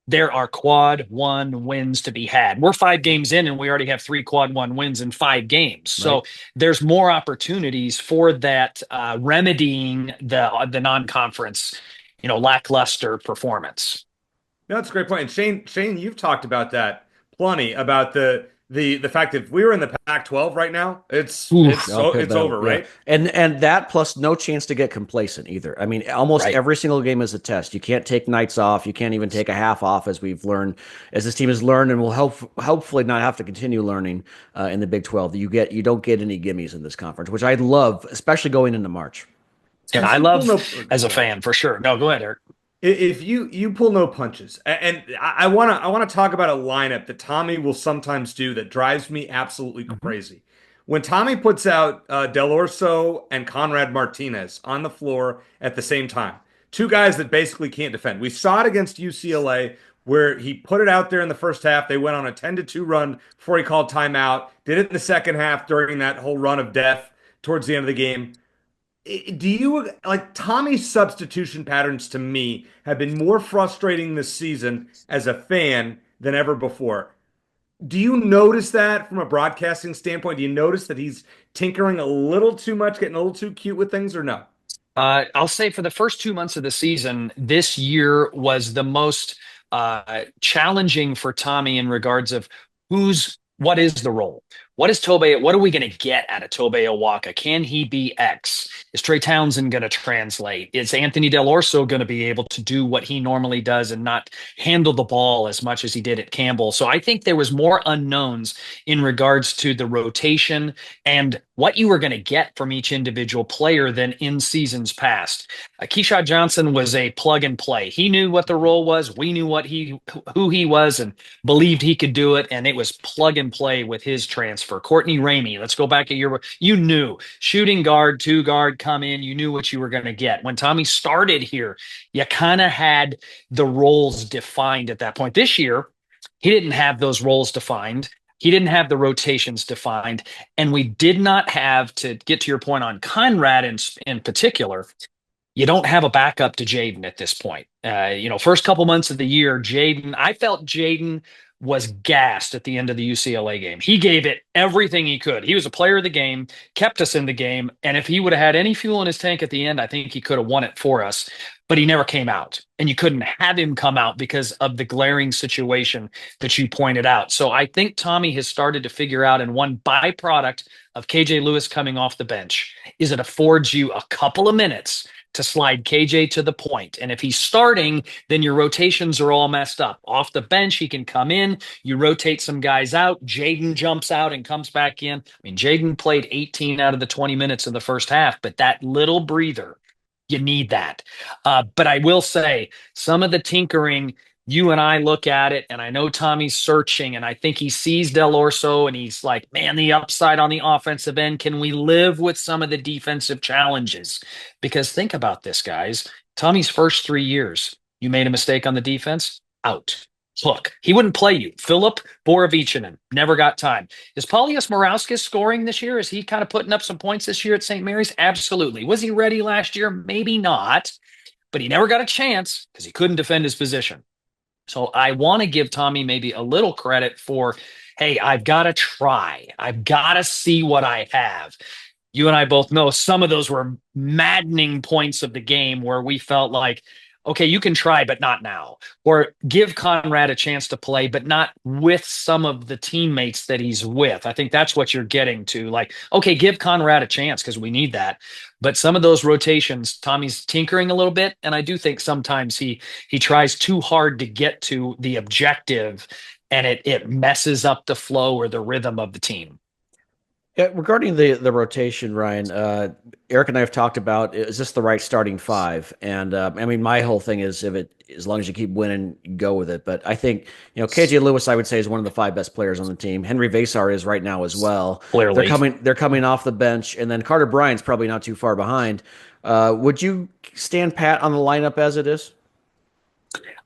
there are quad 1 wins to be had. We're 5 games in, and we already have 3 quad 1 wins in 5 games. So there's more opportunities for that, remedying the non-conference, lackluster performance. No, that's a great point. And Shane, you've talked about that plenty, about the the fact that if we were in the Pac-12 right now, Oof. it's over, Yeah. right? And that plus no chance to get complacent either. I mean, almost Right. every single game is a test. You can't take nights off. You can't even take a half off, as we've learned, as this team has learned, and will hopefully not have to continue learning in the Big 12. That you don't get any gimmies in this conference, which I love, especially going into March. And If I you pull love no, as a sorry. fan for sure. No, go ahead, Eric. If you pull no punches, and I wanna talk about a lineup that Tommy will sometimes do that drives me absolutely Mhm. crazy. When Tommy puts out Del Orso and Conrad Martinez on the floor at the same time, two guys that basically can't defend. We saw it against UCLA where he put it out there in the first half. They went on a 10-2 run before he called timeout. Did it in the second half during that whole run of death towards the end of the game. Do you like Tommy's substitution patterns to me have been more frustrating this season as a fan than ever before? Do you notice that from a broadcasting standpoint? Do you notice that he's tinkering a little too much, getting a little too cute with things, or no? I'll say for the first 2 months of the season, this year was the most challenging for Tommy in regards of what is the role? What is Tobe? What are we going to get out of Tobe Awaka? Can he be X? Is Trey Townsend going to translate? Is Anthony Del Orso going to be able to do what he normally does and not handle the ball as much as he did at Campbell? So I think there was more unknowns in regards to the rotation and what you were going to get from each individual player than in seasons past. Keyshawn Johnson was a plug and play. He knew what the role was. We knew who he was and believed he could do it. And it was plug and play with his transfer. Courtney Ramey, let's go back a year. You knew shooting guard, two guard, come in. You knew what you were going to get. When Tommy started here, you kind of had the roles defined at that point. This year, he didn't have those roles defined. He didn't have the rotations defined. And we did not have, to get to your point on Conrad in particular, you don't have a backup to Jaden at this point. First couple months of the year, I felt Jaden was gassed at the end of the UCLA game. He gave it everything he could. He was a player of the game, kept us in the game. And if he would have had any fuel in his tank at the end, I think he could have won it for us. But he never came out. And you couldn't have him come out because of the glaring situation that you pointed out. So I think Tommy has started to figure out, and one byproduct of KJ Lewis coming off the bench is it affords you a couple of minutes to slide KJ to the point. And if he's starting, then your rotations are all messed up. Off the bench, he can come in, you rotate some guys out, Jaden jumps out and comes back in. I mean, Jaden played 18 out of the 20 minutes in the first half, but that little breather, you need that. But I will say, some of the tinkering, you and I look at it, and I know Tommy's searching, and I think he sees Del Orso, and he's like, man, the upside on the offensive end. Can we live with some of the defensive challenges? Because think about this, guys. Tommy's first 3 years, you made a mistake on the defense, out. Hook. He wouldn't play you. Philip Borovichinen never got time. Is Paulius Morauskas scoring this year? Is he kind of putting up some points this year at St. Mary's? Absolutely. Was he ready last year? Maybe not. But he never got a chance because he couldn't defend his position. So I want to give Tommy maybe a little credit for, hey, I've got to try. I've got to see what I have. You and I both know some of those were maddening points of the game where we felt like, okay, you can try, but not now. Or give Conrad a chance to play, but not with some of the teammates that he's with. I think that's what you're getting to. Like, okay, give Conrad a chance because we need that. But some of those rotations, Tommy's tinkering a little bit. And I do think sometimes he tries too hard to get to the objective, and it messes up the flow or the rhythm of the team. Yeah, regarding the rotation, Ryan, Eric and I have talked about, is this the right starting five? And I mean, my whole thing is, as long as you keep winning, go with it. But I think, KJ Lewis, I would say, is one of the five best players on the team. Henri Veesaar is right now as well. Clearly. They're coming off the bench, and then Carter Bryant's probably not too far behind. Would you stand pat on the lineup as it is?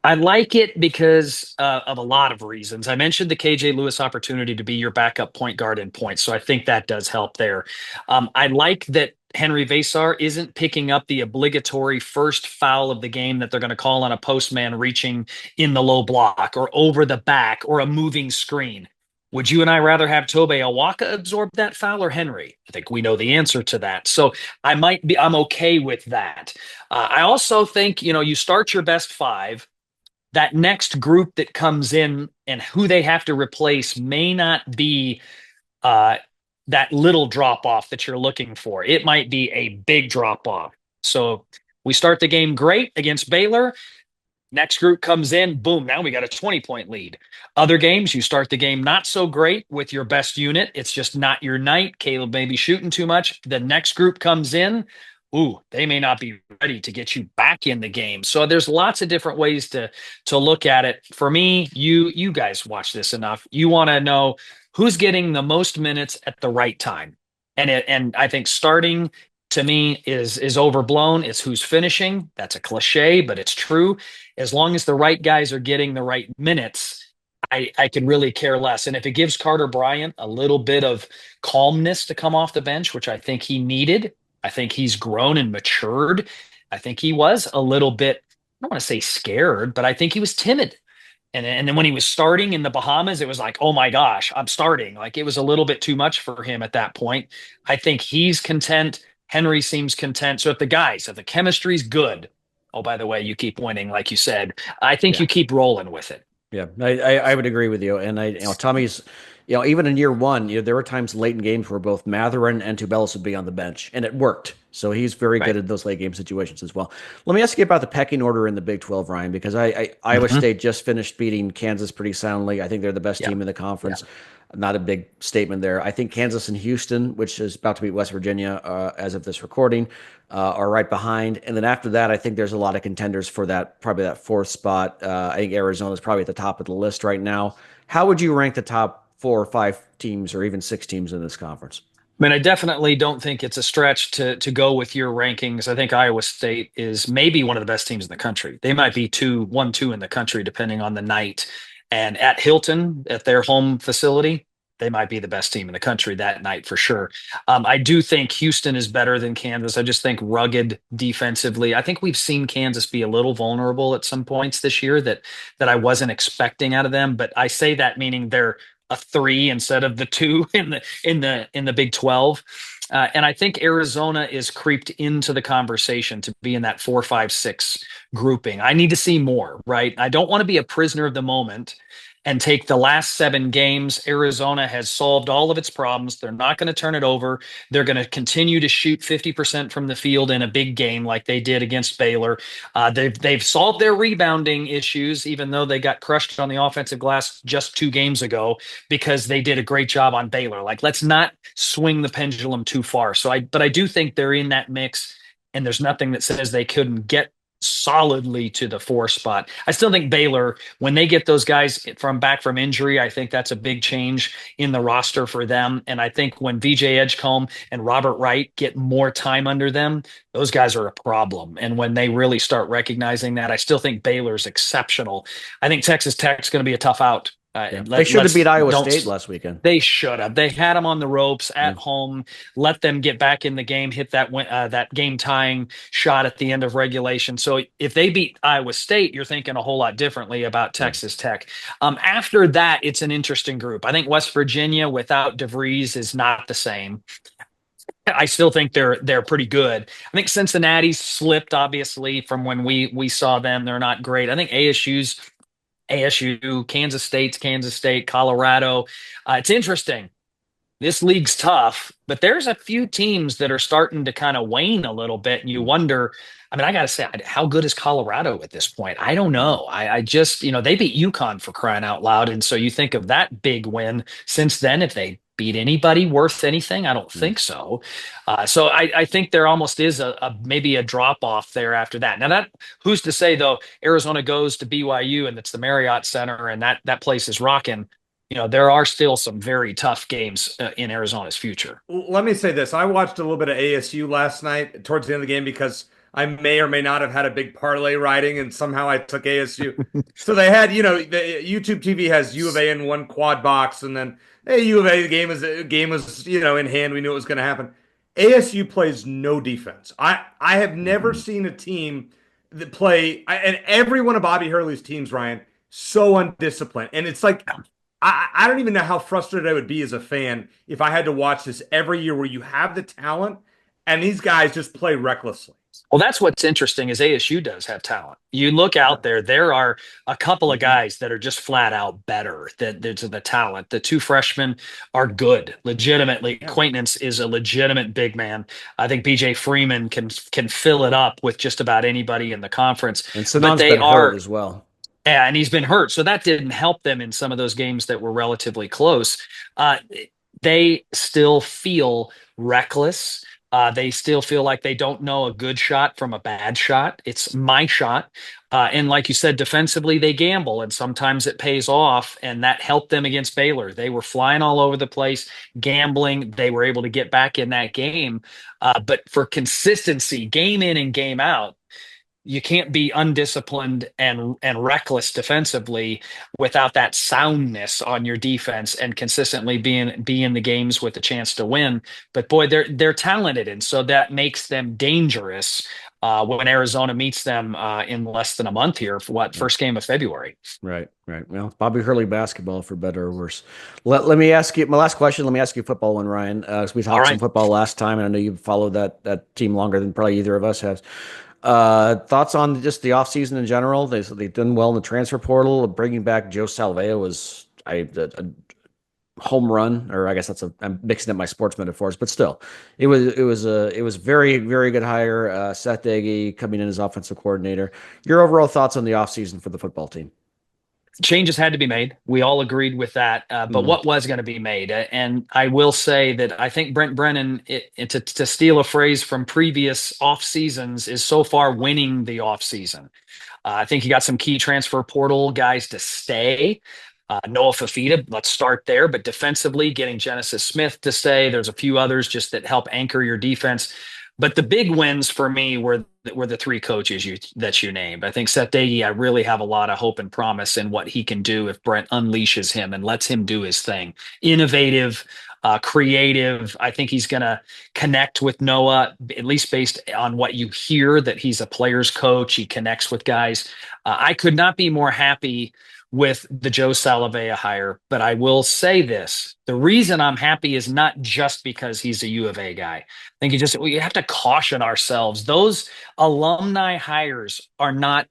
I like it because of a lot of reasons. I mentioned the KJ Lewis opportunity to be your backup point guard in points, so I think that does help there. I like that Henri Veesaar isn't picking up the obligatory first foul of the game that they're going to call on a postman reaching in the low block or over the back or a moving screen. Would you and I rather have Tobe Awaka absorb that foul or Henry? I think we know the answer to that. So I'm okay with that. I also think, you start your best five. that next group that comes in and who they have to replace may not be uh, that little drop off that you're looking for. It might be a big drop off. So we start the game great against Baylor. Next group comes in, boom, now we got a 20-point lead. Other games, you start the game not so great with your best unit. It's just not your night. Caleb may be shooting too much. The next group comes in, ooh, they may not be ready to get you back in the game. So there's lots of different ways to look at it. For me, you guys watch this enough. You want to know who's getting the most minutes at the right time. And I think starting to me is overblown. It's who's finishing. That's a cliche, but it's true. As long as the right guys are getting the right minutes, I could really care less. And if it gives Carter Bryant a little bit of calmness to come off the bench, which I think he needed, I think he's grown and matured. I think he was a little bit, I don't want to say scared, but I think he was timid. And then when he was starting in the Bahamas, it was like, oh my gosh, I'm starting. Like it was a little bit too much for him at that point. I think he's content. Henry seems content. So if the chemistry's good, oh, by the way, you keep winning, like you said, I think you keep rolling with it. Yeah, I would agree with you. And Tommy's, even in year one, there were times late in games where both Matherin and Tubelis would be on the bench, and it worked. So he's very good at those late game situations as well. Let me ask you about the pecking order in the Big 12, Ryan, because Iowa State just finished beating Kansas pretty soundly. I think they're the best team in the conference. Yeah. Not a big statement there. I think Kansas and Houston, which is about to beat West Virginia as of this recording, are right behind. And then after that, I think there's a lot of contenders for probably that fourth spot. I think Arizona is probably at the top of the list right now. How would you rank the top 4 or 5 teams or even 6 teams in this conference? I mean, I definitely don't think it's a stretch to go with your rankings. I think Iowa State is maybe one of the best teams in the country. They might be 1-2 in the country, depending on the night. And at Hilton, at their home facility, they might be the best team in the country that night for sure. I do think Houston is better than Kansas. I just think rugged defensively. I think we've seen Kansas be a little vulnerable at some points this year that I wasn't expecting out of them. But I say that meaning they're a 3 instead of the 2 in the Big 12. And I think Arizona is creeped into the conversation to be in that 4, 5, 6 grouping. I need to see more, right? I don't want to be a prisoner of the moment and take the last 7 games. Arizona has solved all of its problems. They're not going to turn it over. They're going to continue to shoot 50% from the field in a big game like they did against Baylor. They've solved their rebounding issues, even though they got crushed on the offensive glass just 2 games ago because they did a great job on Baylor. Like, let's not swing the pendulum too far. But I do think they're in that mix, and there's nothing that says they couldn't get solidly to the 4 spot. I still think Baylor, when they get those guys back from injury, I think that's a big change in the roster for them. And I think when VJ Edgecombe and Robert Wright get more time under them, those guys are a problem. And when they really start recognizing that, I still think Baylor's exceptional. I think Texas Tech's going to be a tough out. They should have beat Iowa State last weekend. They should have. They had them on the ropes at home. Let them get back in the game, hit that game tying shot at the end of regulation. So if they beat Iowa State, you're thinking a whole lot differently about Texas Tech. After that, it's an interesting group. I think West Virginia without DeVries is not the same. I still think they're pretty good. I think Cincinnati's slipped, obviously, from when we saw them. They're not great. I think ASU, Kansas State, Colorado. It's interesting. This league's tough, but there's a few teams that are starting to kind of wane a little bit. And you wonder, I mean, I got to say, how good is Colorado at this point? I don't know. I just, they beat UConn for crying out loud. And so you think of that big win since then, if they beat anybody worth anything? I don't think so. So I think there almost is maybe a drop off there after that. Now who's to say though, Arizona goes to BYU and it's the Marriott Center and that place is rocking. There are still some very tough games in Arizona's future. Let me say this. I watched a little bit of ASU last night towards the end of the game because I may or may not have had a big parlay riding, and somehow I took ASU. So they had, the YouTube TV has U of A in one quad box, and then U of A, the game was in hand. We knew it was going to happen. ASU plays no defense. I have never seen a team that play, and every one of Bobby Hurley's teams, Ryan, so undisciplined. And it's like, I don't even know how frustrated I would be as a fan if I had to watch this every year where you have the talent and these guys just play recklessly. Well, that's what's interesting is ASU does have talent. You look out there, there are a couple of guys that are just flat out better than there's the talent. The two freshmen are good, legitimately. Yeah. Acquaintance is a legitimate big man. I think BJ Freeman can fill it up with just about anybody in the conference. And But Sanon's they been hurt are, as well. yeah, and he's been hurt, so that didn't help them in some of those games that were relatively close. Uh, they still feel reckless. They still feel like they don't know a good shot from a bad shot. It's my shot. And like you said, defensively, they gamble, and sometimes it pays off. And that helped them against Baylor. They were flying all over the place, gambling. They were able to get back in that game. But for consistency, game in and game out, you can't be undisciplined and reckless defensively without that soundness on your defense and consistently be in the games with a chance to win. But boy, they're talented, and so that makes them dangerous when Arizona meets them in less than a month here for first game of February. Right, right. Well, Bobby Hurley basketball, for better or worse. Let me ask you my last question. Let me ask you a football one, Ryan. 'Cause we All talked some right. football last time, and I know you've followed that team longer than probably either of us has. Thoughts on just the offseason in general? They've done well in the transfer portal. Bringing back Joe Salave'a was a home run, or I guess I'm mixing up my sports metaphors, but still, it was very, very good hire. Seth Daggy coming in as offensive coordinator. Your overall thoughts on the offseason for the football team? Changes had to be made. We all agreed with that. But Mhm. what was going to be made? And I will say that I think Brent Brennan, to steal a phrase from previous off seasons, is so far winning the off season. I think he got some key transfer portal guys to stay. Noah Fafita, let's start there. But defensively, getting Genesis Smith to stay. There's a few others just that help anchor your defense. But the big wins for me were the three coaches that you named. I think Seth Daggy, I really have a lot of hope and promise in what he can do if Brent unleashes him and lets him do his thing. Innovative, creative. I think he's going to connect with Noah, at least based on what you hear, that he's a player's coach. He connects with guys. I could not be more happy with the Joe Salave'a hire, but I will say this. The reason I'm happy is not just because he's a U of A guy. I think we have to caution ourselves. Those alumni hires are not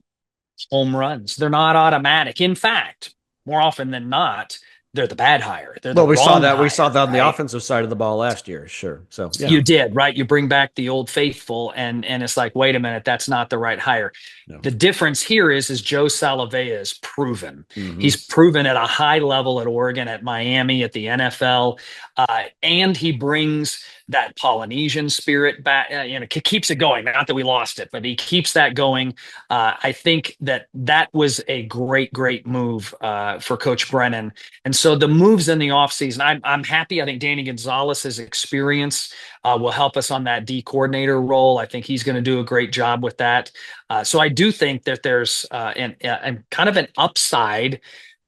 home runs. They're not automatic. In fact, more often than not, they're the bad hire. They're the Well, we saw wrong that. We hire, saw that on the right? offensive side of the ball last year. Sure. So yeah. You did, right? You bring back the old faithful, and it's like, wait a minute, that's not the right hire. No. The difference here is Joe Salave'a is proven. Mm-hmm. He's proven at a high level at Oregon, at Miami, at the NFL, and he brings that Polynesian spirit back. Keeps it going. Not that we lost it, but he keeps that going. I think that was a great, great move for Coach Brennan. And so the moves in the offseason, I'm happy. I think Danny Gonzalez's experience will help us on that D coordinator role. I think he's going to do a great job with that. So I do think that there's an kind of an upside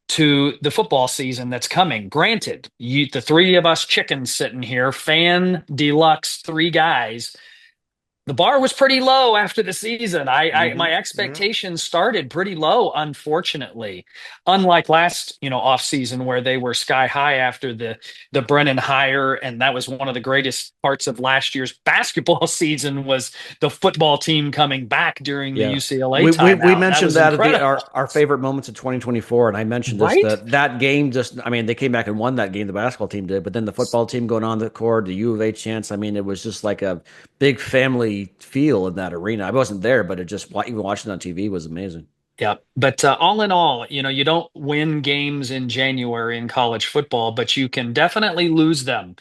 to the football season that's coming. Granted, the three of us chickens sitting here, fan deluxe, three guys, the bar was pretty low after the season. My expectations started pretty low, unfortunately. Unlike last, off season where they were sky high after the Brennan hire, and that was one of the greatest parts of last year's basketball season was the football team coming back during the Yeah. UCLA We timeout. mentioned was that at incredible. our favorite moments of 2024, and I mentioned this Right? that game just. I mean, they came back and won that game. The basketball team did, but then the football team going on the court, the U of A chants. I mean, it was just like a big family feel in that arena. I wasn't there, but it just even watching it on TV was amazing. Yeah, but all in all, you don't win games in January in college football, but you can definitely lose them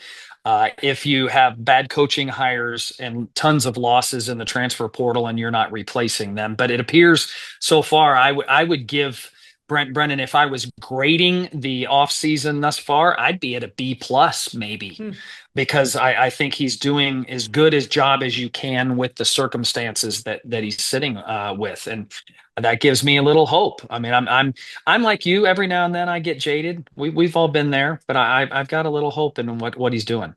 if you have bad coaching hires and tons of losses in the transfer portal and you're not replacing them. But it appears so far, I would give Brent Brennan, if I was grading the offseason thus far, I'd be at a B plus maybe. Because I think he's doing as good a job as you can with the circumstances that he's sitting with, and that gives me a little hope. I mean, I'm like you. Every now and then I get jaded. We've all been there, but I've got a little hope in what he's doing.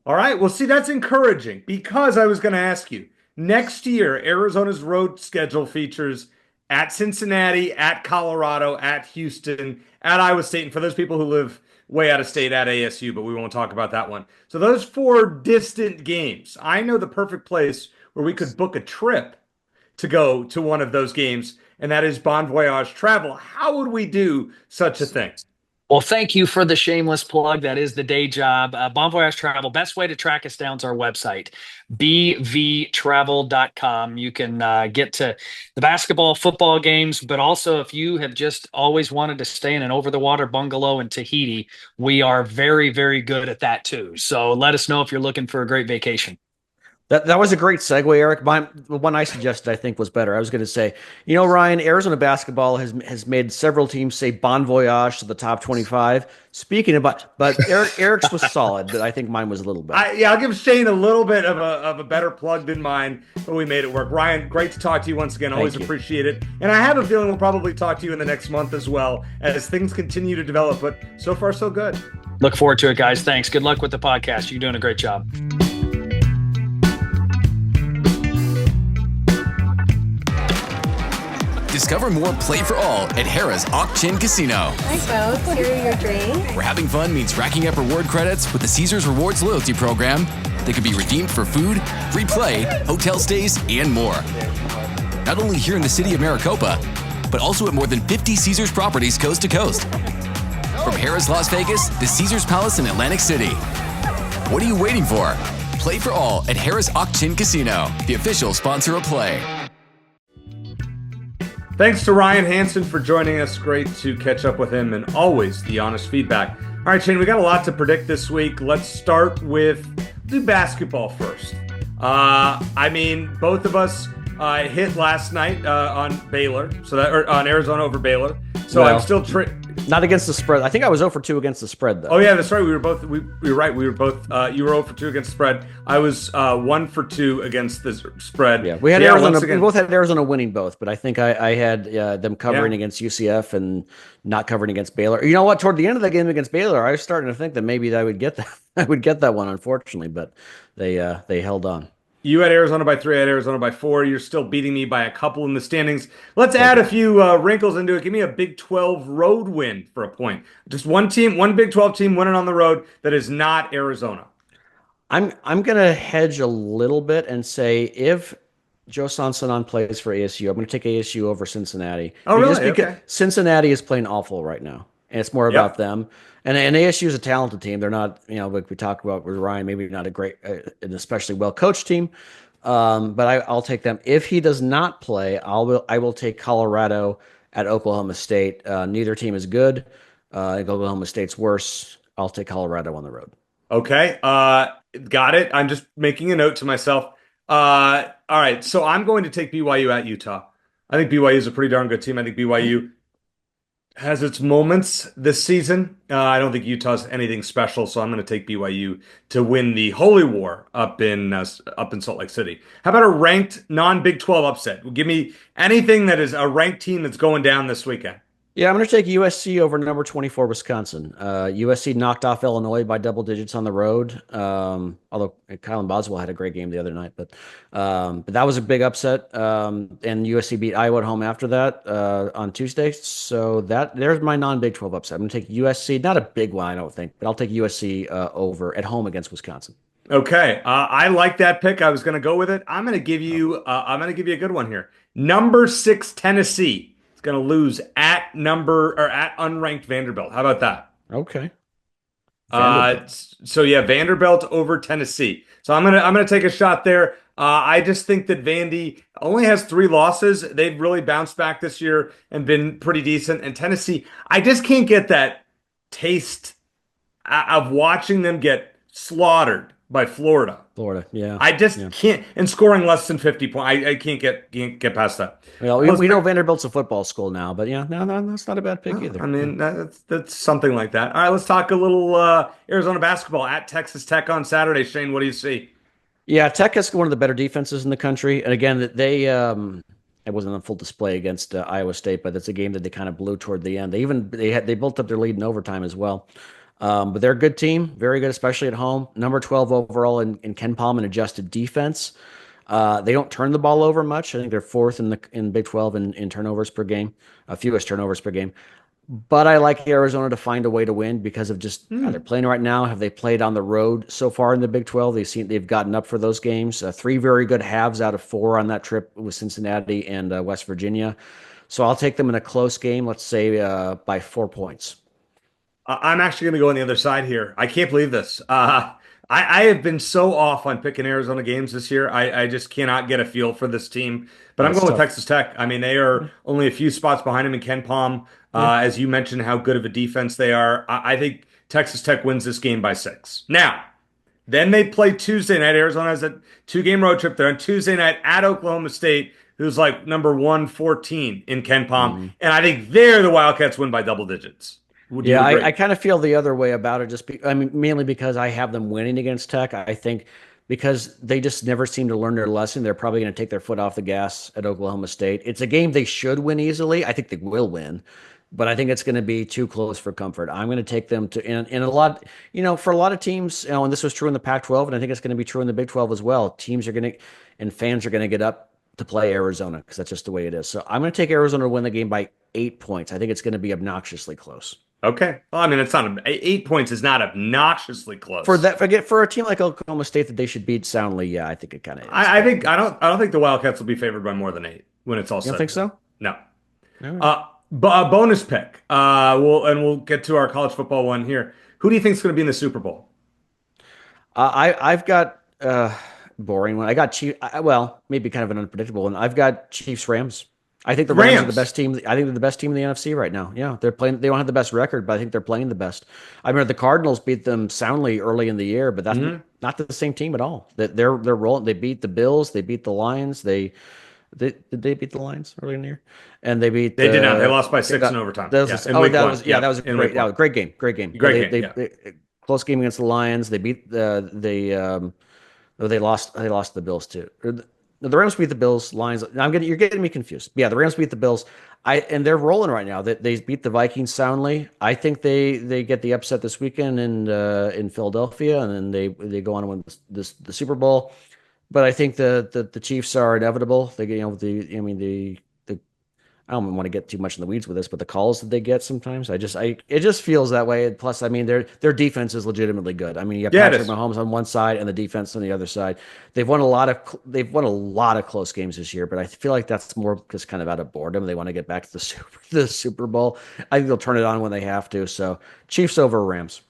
All right. Well, see, that's encouraging because I was going to ask you next year, Arizona's road schedule features at Cincinnati, at Colorado, at Houston, at Iowa State. And for those people who live way out of state, at ASU, but we won't talk about that one. So those four distant games, I know the perfect place where we could book a trip to go to one of those games, and that is Bon Voyage Travel. How would we do such a thing? Well, thank you for the shameless plug. That is the day job. Bon Voyage Travel, best way to track us down is our website, bvtravel.com. You can get to the basketball, football games, but also if you have just always wanted to stay in an over-the-water bungalow in Tahiti, we are very, very good at that too. So let us know if you're looking for a great vacation. That was a great segue, Eric. The one I suggested, I think, was better. I was going to say, Ryan, Arizona basketball has made several teams say bon voyage to the top 25. Speaking about, but Eric's was solid, but I think mine was a little better. I'll give Shane a little bit of a better plug than mine, but we made it work. Ryan, great to talk to you once again. Always appreciate it. And I have a feeling we'll probably talk to you in the next month as well as things continue to develop, but so far so good. Look forward to it, guys. Thanks. Good luck with the podcast. You're doing a great job. Discover more Play for All at Harrah's Auction Casino. Hi, folks. Here are your drinks. Where having fun means racking up reward credits with the Caesars Rewards loyalty program that can be redeemed for food, free play, hotel stays, and more. Not only here in the city of Maricopa, but also at more than 50 Caesars properties coast to coast. From Harrah's Las Vegas to Caesars Palace in Atlantic City. What are you waiting for? Play for All at Harrah's Auction Casino, the official sponsor of Play. Thanks to Ryan Hansen for joining us. Great to catch up with him and always the honest feedback. All right, Shane, we got a lot to predict this week. Let's start with do basketball first. Both of us hit last night on Baylor, on Arizona over Baylor. So well, I'm still not against the spread. I think I was 0 for 2 against the spread, though. Oh yeah, that's right. We were right. We were both. You were 0 for 2 against the spread. I was 1 for 2 against the spread. Yeah, we had Arizona. We both had Arizona winning both, but I think I had them covering against UCF and not covering against Baylor. You know what? Toward the end of the game against Baylor, I was starting to think that maybe I would get that. I would get that one, unfortunately, but they held on. You had Arizona by 3, I had Arizona by 4. You're still beating me by a couple in the standings. Let's add a few wrinkles into it. Give me a Big 12 road win for a point. Just one team, one Big 12 team winning on the road that is not Arizona. I'm going to hedge a little bit and say if Joe Salave'a plays for ASU, I'm going to take ASU over Cincinnati. Oh, really? Just because Cincinnati is playing awful right now, and it's more about them. And ASU is a talented team. They're not, like we talked about with Ryan, maybe not a great, an especially well-coached team. But I'll take them. If he does not play, I will take Colorado at Oklahoma State. Neither team is good. Oklahoma State's worse. I'll take Colorado on the road. Okay. Got it. I'm just making a note to myself. All right. So I'm going to take BYU at Utah. I think BYU is a pretty darn good team. I think BYU has its moments this season. I don't think Utah's anything special, so I'm going to take BYU to win the Holy War up in Salt Lake City. How about a ranked non-Big 12 upset? Give me anything that is a ranked team that's going down this weekend. Yeah, I'm going to take USC over number 24 Wisconsin. USC knocked off Illinois by double digits on the road. Although Kylan Boswell had a great game the other night, but that was a big upset. And USC beat Iowa at home after that on Tuesday. So there's my non-Big 12 upset. I'm going to take USC. Not a big one, I don't think, but I'll take USC over at home against Wisconsin. Okay, I like that pick. I was going to go with it. I'm going to give you a good one here. Number 6 Tennessee. Going to lose at unranked Vanderbilt. How about that? Okay. Vanderbilt over Tennessee. So I'm gonna take a shot there. I just think that Vandy only has 3 losses. They've really bounced back this year and been pretty decent. And Tennessee, I just can't get that taste of watching them get slaughtered by Florida. Yeah. I just can't, and scoring less than 50 points. I can't get past that. Well, we know Vanderbilt's a football school now, but no, that's not a bad pick either. I mean, that's something like that. All right, let's talk a little Arizona basketball at Texas Tech on Saturday. Shane, what do you see? Yeah, Tech is one of the better defenses in the country, and again, it wasn't on full display against Iowa State, but it's a game that they kind of blew toward the end. They built up their lead in overtime as well. But they're a good team, very good, especially at home. Number 12 overall in Ken Palm adjusted defense. They don't turn the ball over much. I think they're 4th in Big 12 in turnovers per game, fewest turnovers per game. But I like Arizona to find a way to win because of just how they're playing right now. Have they played on the road so far in the Big 12? They've gotten up for those games. Three very good halves out of four on that trip with Cincinnati and West Virginia. So I'll take them in a close game. Let's say by 4 points. I'm actually going to go on the other side here. I can't believe this. I have been so off on picking Arizona games this year. I just cannot get a feel for this team. But I'm That's going with tough. Texas Tech. I mean, they are only a few spots behind them in Ken Palm. Yeah. As you mentioned, how good of a defense they are. I think Texas Tech wins this game by 6. Now, then they play Tuesday night. Arizona has a 2-game road trip. They're on Tuesday night at Oklahoma State, who's like number 114 in Ken Palm. Mhm. And I think there the Wildcats win by double digits. Would you Yeah, agree? I kind of feel the other way about it. I mean, mainly because I have them winning against Tech. I think because they just never seem to learn their lesson, they're probably going to take their foot off the gas at Oklahoma State. It's a game they should win easily. I think they will win, but I think it's going to be too close for comfort. I'm going to take them to in a lot, for a lot of teams, and this was true in the Pac-12, and I think it's going to be true in the Big 12 as well. Teams are going to and fans are going to get up to play Arizona because that's just the way it is. So I'm going to take Arizona to win the game by 8 points. I think it's going to be obnoxiously close. Okay. Well, I mean, it's not 8 points is not obnoxiously close. For a team like Oklahoma State that they should beat soundly, yeah, I think it kind of is. I don't think the Wildcats will be favored by more than 8 when it's all You said. don't think so? No. All right. A bonus pick. We'll get to our college football one here. Who do you think is going to be in the Super Bowl? I've got boring one. I got Chief. Well, maybe kind of an unpredictable one. I've got Chiefs Rams. I think the Rams are the best team. I think they're the best team in the NFC right now. Yeah, they're playing. They don't have the best record, but I think they're playing the best. I remember the Cardinals beat them soundly early in the year, but that's not the same team at all. They're rolling. They beat the Bills. They beat the Lions. Did they beat the Lions early in the year? And they beat. They did not. They lost by 6 in overtime. That was that was a great game. Great game. Great game. Close game against the Lions. They beat they lost to the Bills too. The Rams beat the Bills. Lions. You're getting me confused. Yeah, the Rams beat the Bills. And they're rolling right now. They beat the Vikings soundly. I think they get the upset this weekend in Philadelphia, and then they go on to win the Super Bowl. But I think the Chiefs are inevitable. I don't want to get too much in the weeds with this, but the calls that they get sometimes, it just feels that way. Plus, I mean, their defense is legitimately good. I mean, you have Patrick Mahomes on one side and the defense on the other side. They've won a lot of close games this year, but I feel like that's more just kind of out of boredom. They want to get back to the Super Bowl. I think they'll turn it on when they have to. So, Chiefs over Rams.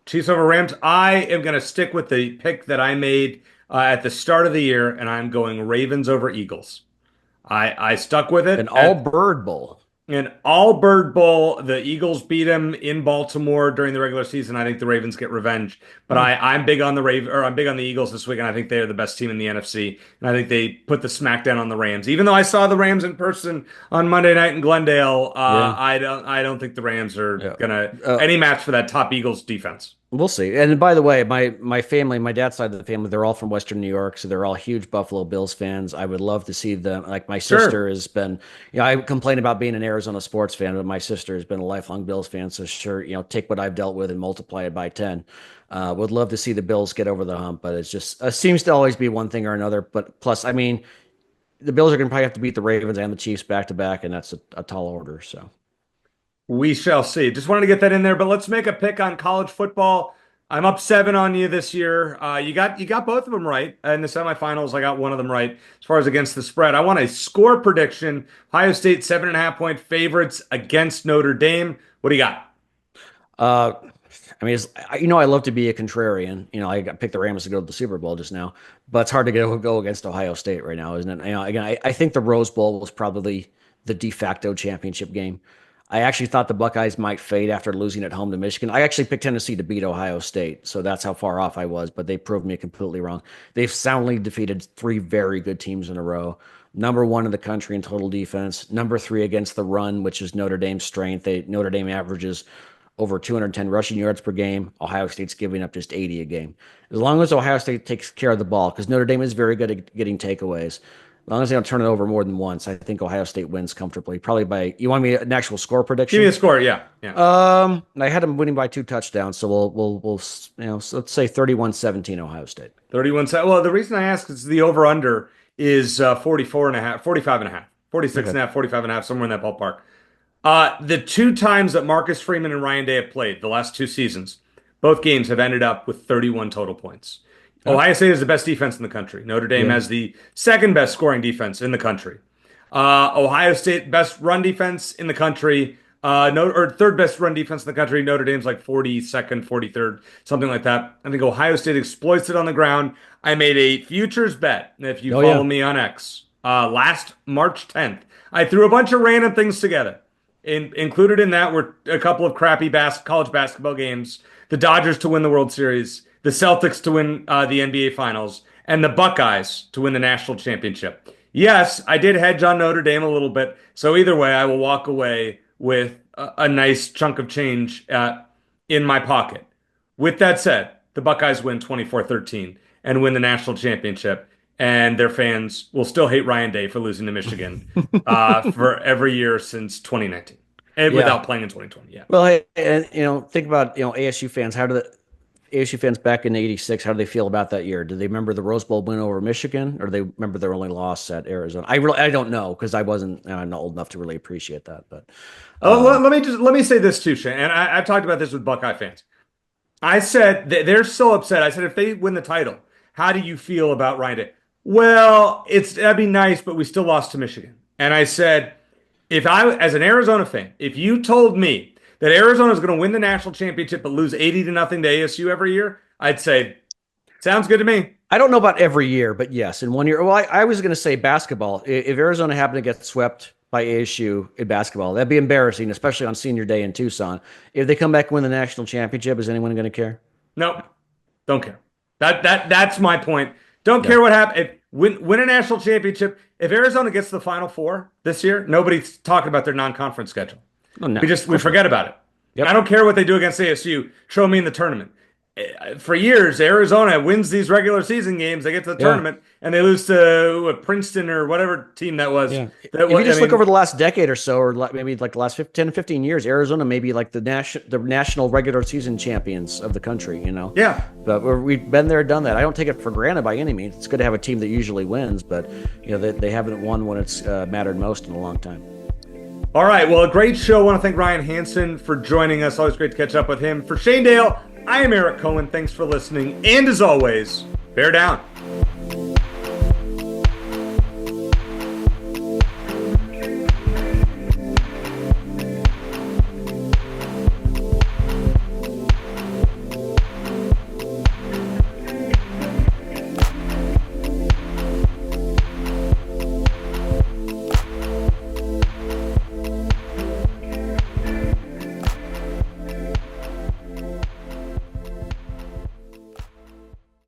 Chiefs over Rams. I am going to stick with the pick that I made at the start of the year, and I'm going Ravens over Eagles. I stuck with it. An all-bird bowl. An all-bird bowl. The Eagles beat them in Baltimore during the regular season. I think the Ravens get revenge. But I'm big on I'm big on the Eagles this week, and I think they're the best team in the NFC. And I think they put the smackdown on the Rams. Even though I saw the Rams in person on Monday night in Glendale, I don't think the Rams are gonna any match for that top Eagles defense. We'll see. And by the way, my family, my dad's side of the family, they're all from Western New York, so they're all huge Buffalo Bills fans. I would love to see them. Like my sister has been, I complain about being an Arizona sports fan, but my sister has been a lifelong Bills fan. So sure, take what I've dealt with and multiply it by 10. Would love to see the Bills get over the hump, but it's just seems to always be one thing or another. But plus, I mean, the Bills are going to probably have to beat the Ravens and the Chiefs back to back, and that's a tall order. So. We shall see. Just wanted to get that in there, but let's make a pick on college football. I'm up 7 on you this year. You got both of them right. In the semifinals, I got one of them right as far as against the spread. I want a score prediction. Ohio State 7.5-point favorites against Notre Dame. What do you got? I mean, I love to be a contrarian. I picked the Rams to go to the Super Bowl just now, but it's hard to go against Ohio State right now, isn't it? Again, I think the Rose Bowl was probably the de facto championship game. I actually thought the Buckeyes might fade after losing at home to Michigan. I actually picked Tennessee to beat Ohio State, so that's how far off I was, but they proved me completely wrong. They've soundly defeated 3 very good teams in a row. Number 1 in the country in total defense. Number 3 against the run, which is Notre Dame's strength. Notre Dame averages over 210 rushing yards per game. Ohio State's giving up just 80 a game. As long as Ohio State takes care of the ball, because Notre Dame is very good at getting takeaways. As long as they don't turn it over more than once, I think Ohio State wins comfortably. Probably by, you want me an actual score prediction? Give me a score, yeah. I had them winning by 2 touchdowns, so we'll so let's say 31-17 Ohio State. 31-7. Well, the reason I ask is the over/under is 45.5, 46.5, 45.5, somewhere in that ballpark. The two times that Marcus Freeman and Ryan Day have played, the last 2 seasons, both games have ended up with 31 total points. Ohio State has the best defense in the country. Notre Dame has the second best scoring defense in the country. Ohio State best run defense in the country. Or third best run defense in the country. Notre Dame's like 42nd, 43rd, something like that. I think Ohio State exploits it on the ground. I made a futures bet. If you follow me on X, last March 10th, I threw a bunch of random things together. Included in that were a couple of crappy college basketball games, the Dodgers to win the World Series, the Celtics to win the NBA Finals, and the Buckeyes to win the national championship. Yes, I did hedge on Notre Dame a little bit. So either way, I will walk away with a nice chunk of change in my pocket. With that said, the Buckeyes win 24-13 and win the national championship. And their fans will still hate Ryan Day for losing to Michigan for every year since 2019, and without playing in 2020. Yeah. Well, hey, and think about ASU fans. How do the ASU fans back in '86? How do they feel about that year? Do they remember the Rose Bowl win over Michigan, or do they remember their only loss at Arizona? I don't know because I'm not old enough to really appreciate that. But let me say this too, Shane. And I've talked about this with Buckeye fans. I said they're so upset. I said if they win the title, how do you feel about Ryan Day? Well, that'd be nice, but we still lost to Michigan. And I said, as an Arizona fan, if you told me that Arizona is going to win the national championship but lose 80-0 to ASU every year, I'd say, sounds good to me. I don't know about every year, but yes, in 1 year. Well, I was going to say basketball. If Arizona happened to get swept by ASU in basketball, that'd be embarrassing, especially on senior day in Tucson. If they come back and win the national championship, is anyone going to care? Nope. Don't care. That's my point. Don't care what happened. Win a national championship. If Arizona gets to the Final Four this year, nobody's talking about their non-conference schedule. No. We forget about it. Yep. I don't care what they do against ASU. Show me in the tournament. For years, Arizona wins these regular season games. They get to the tournament and they lose to Princeton or whatever team that was. Yeah. If you just look over the last decade or so, or maybe like the last 10 to 15 years, Arizona may be like the national regular season champions of the country, Yeah. But we've been there, done that. I don't take it for granted by any means. It's good to have a team that usually wins, but they haven't won when it's mattered most in a long time. All right. Well, a great show. I want to thank Ryan Hansen for joining us. Always great to catch up with him. For Shane Dale, I am Eric Cohen. Thanks for listening. And as always, bear down.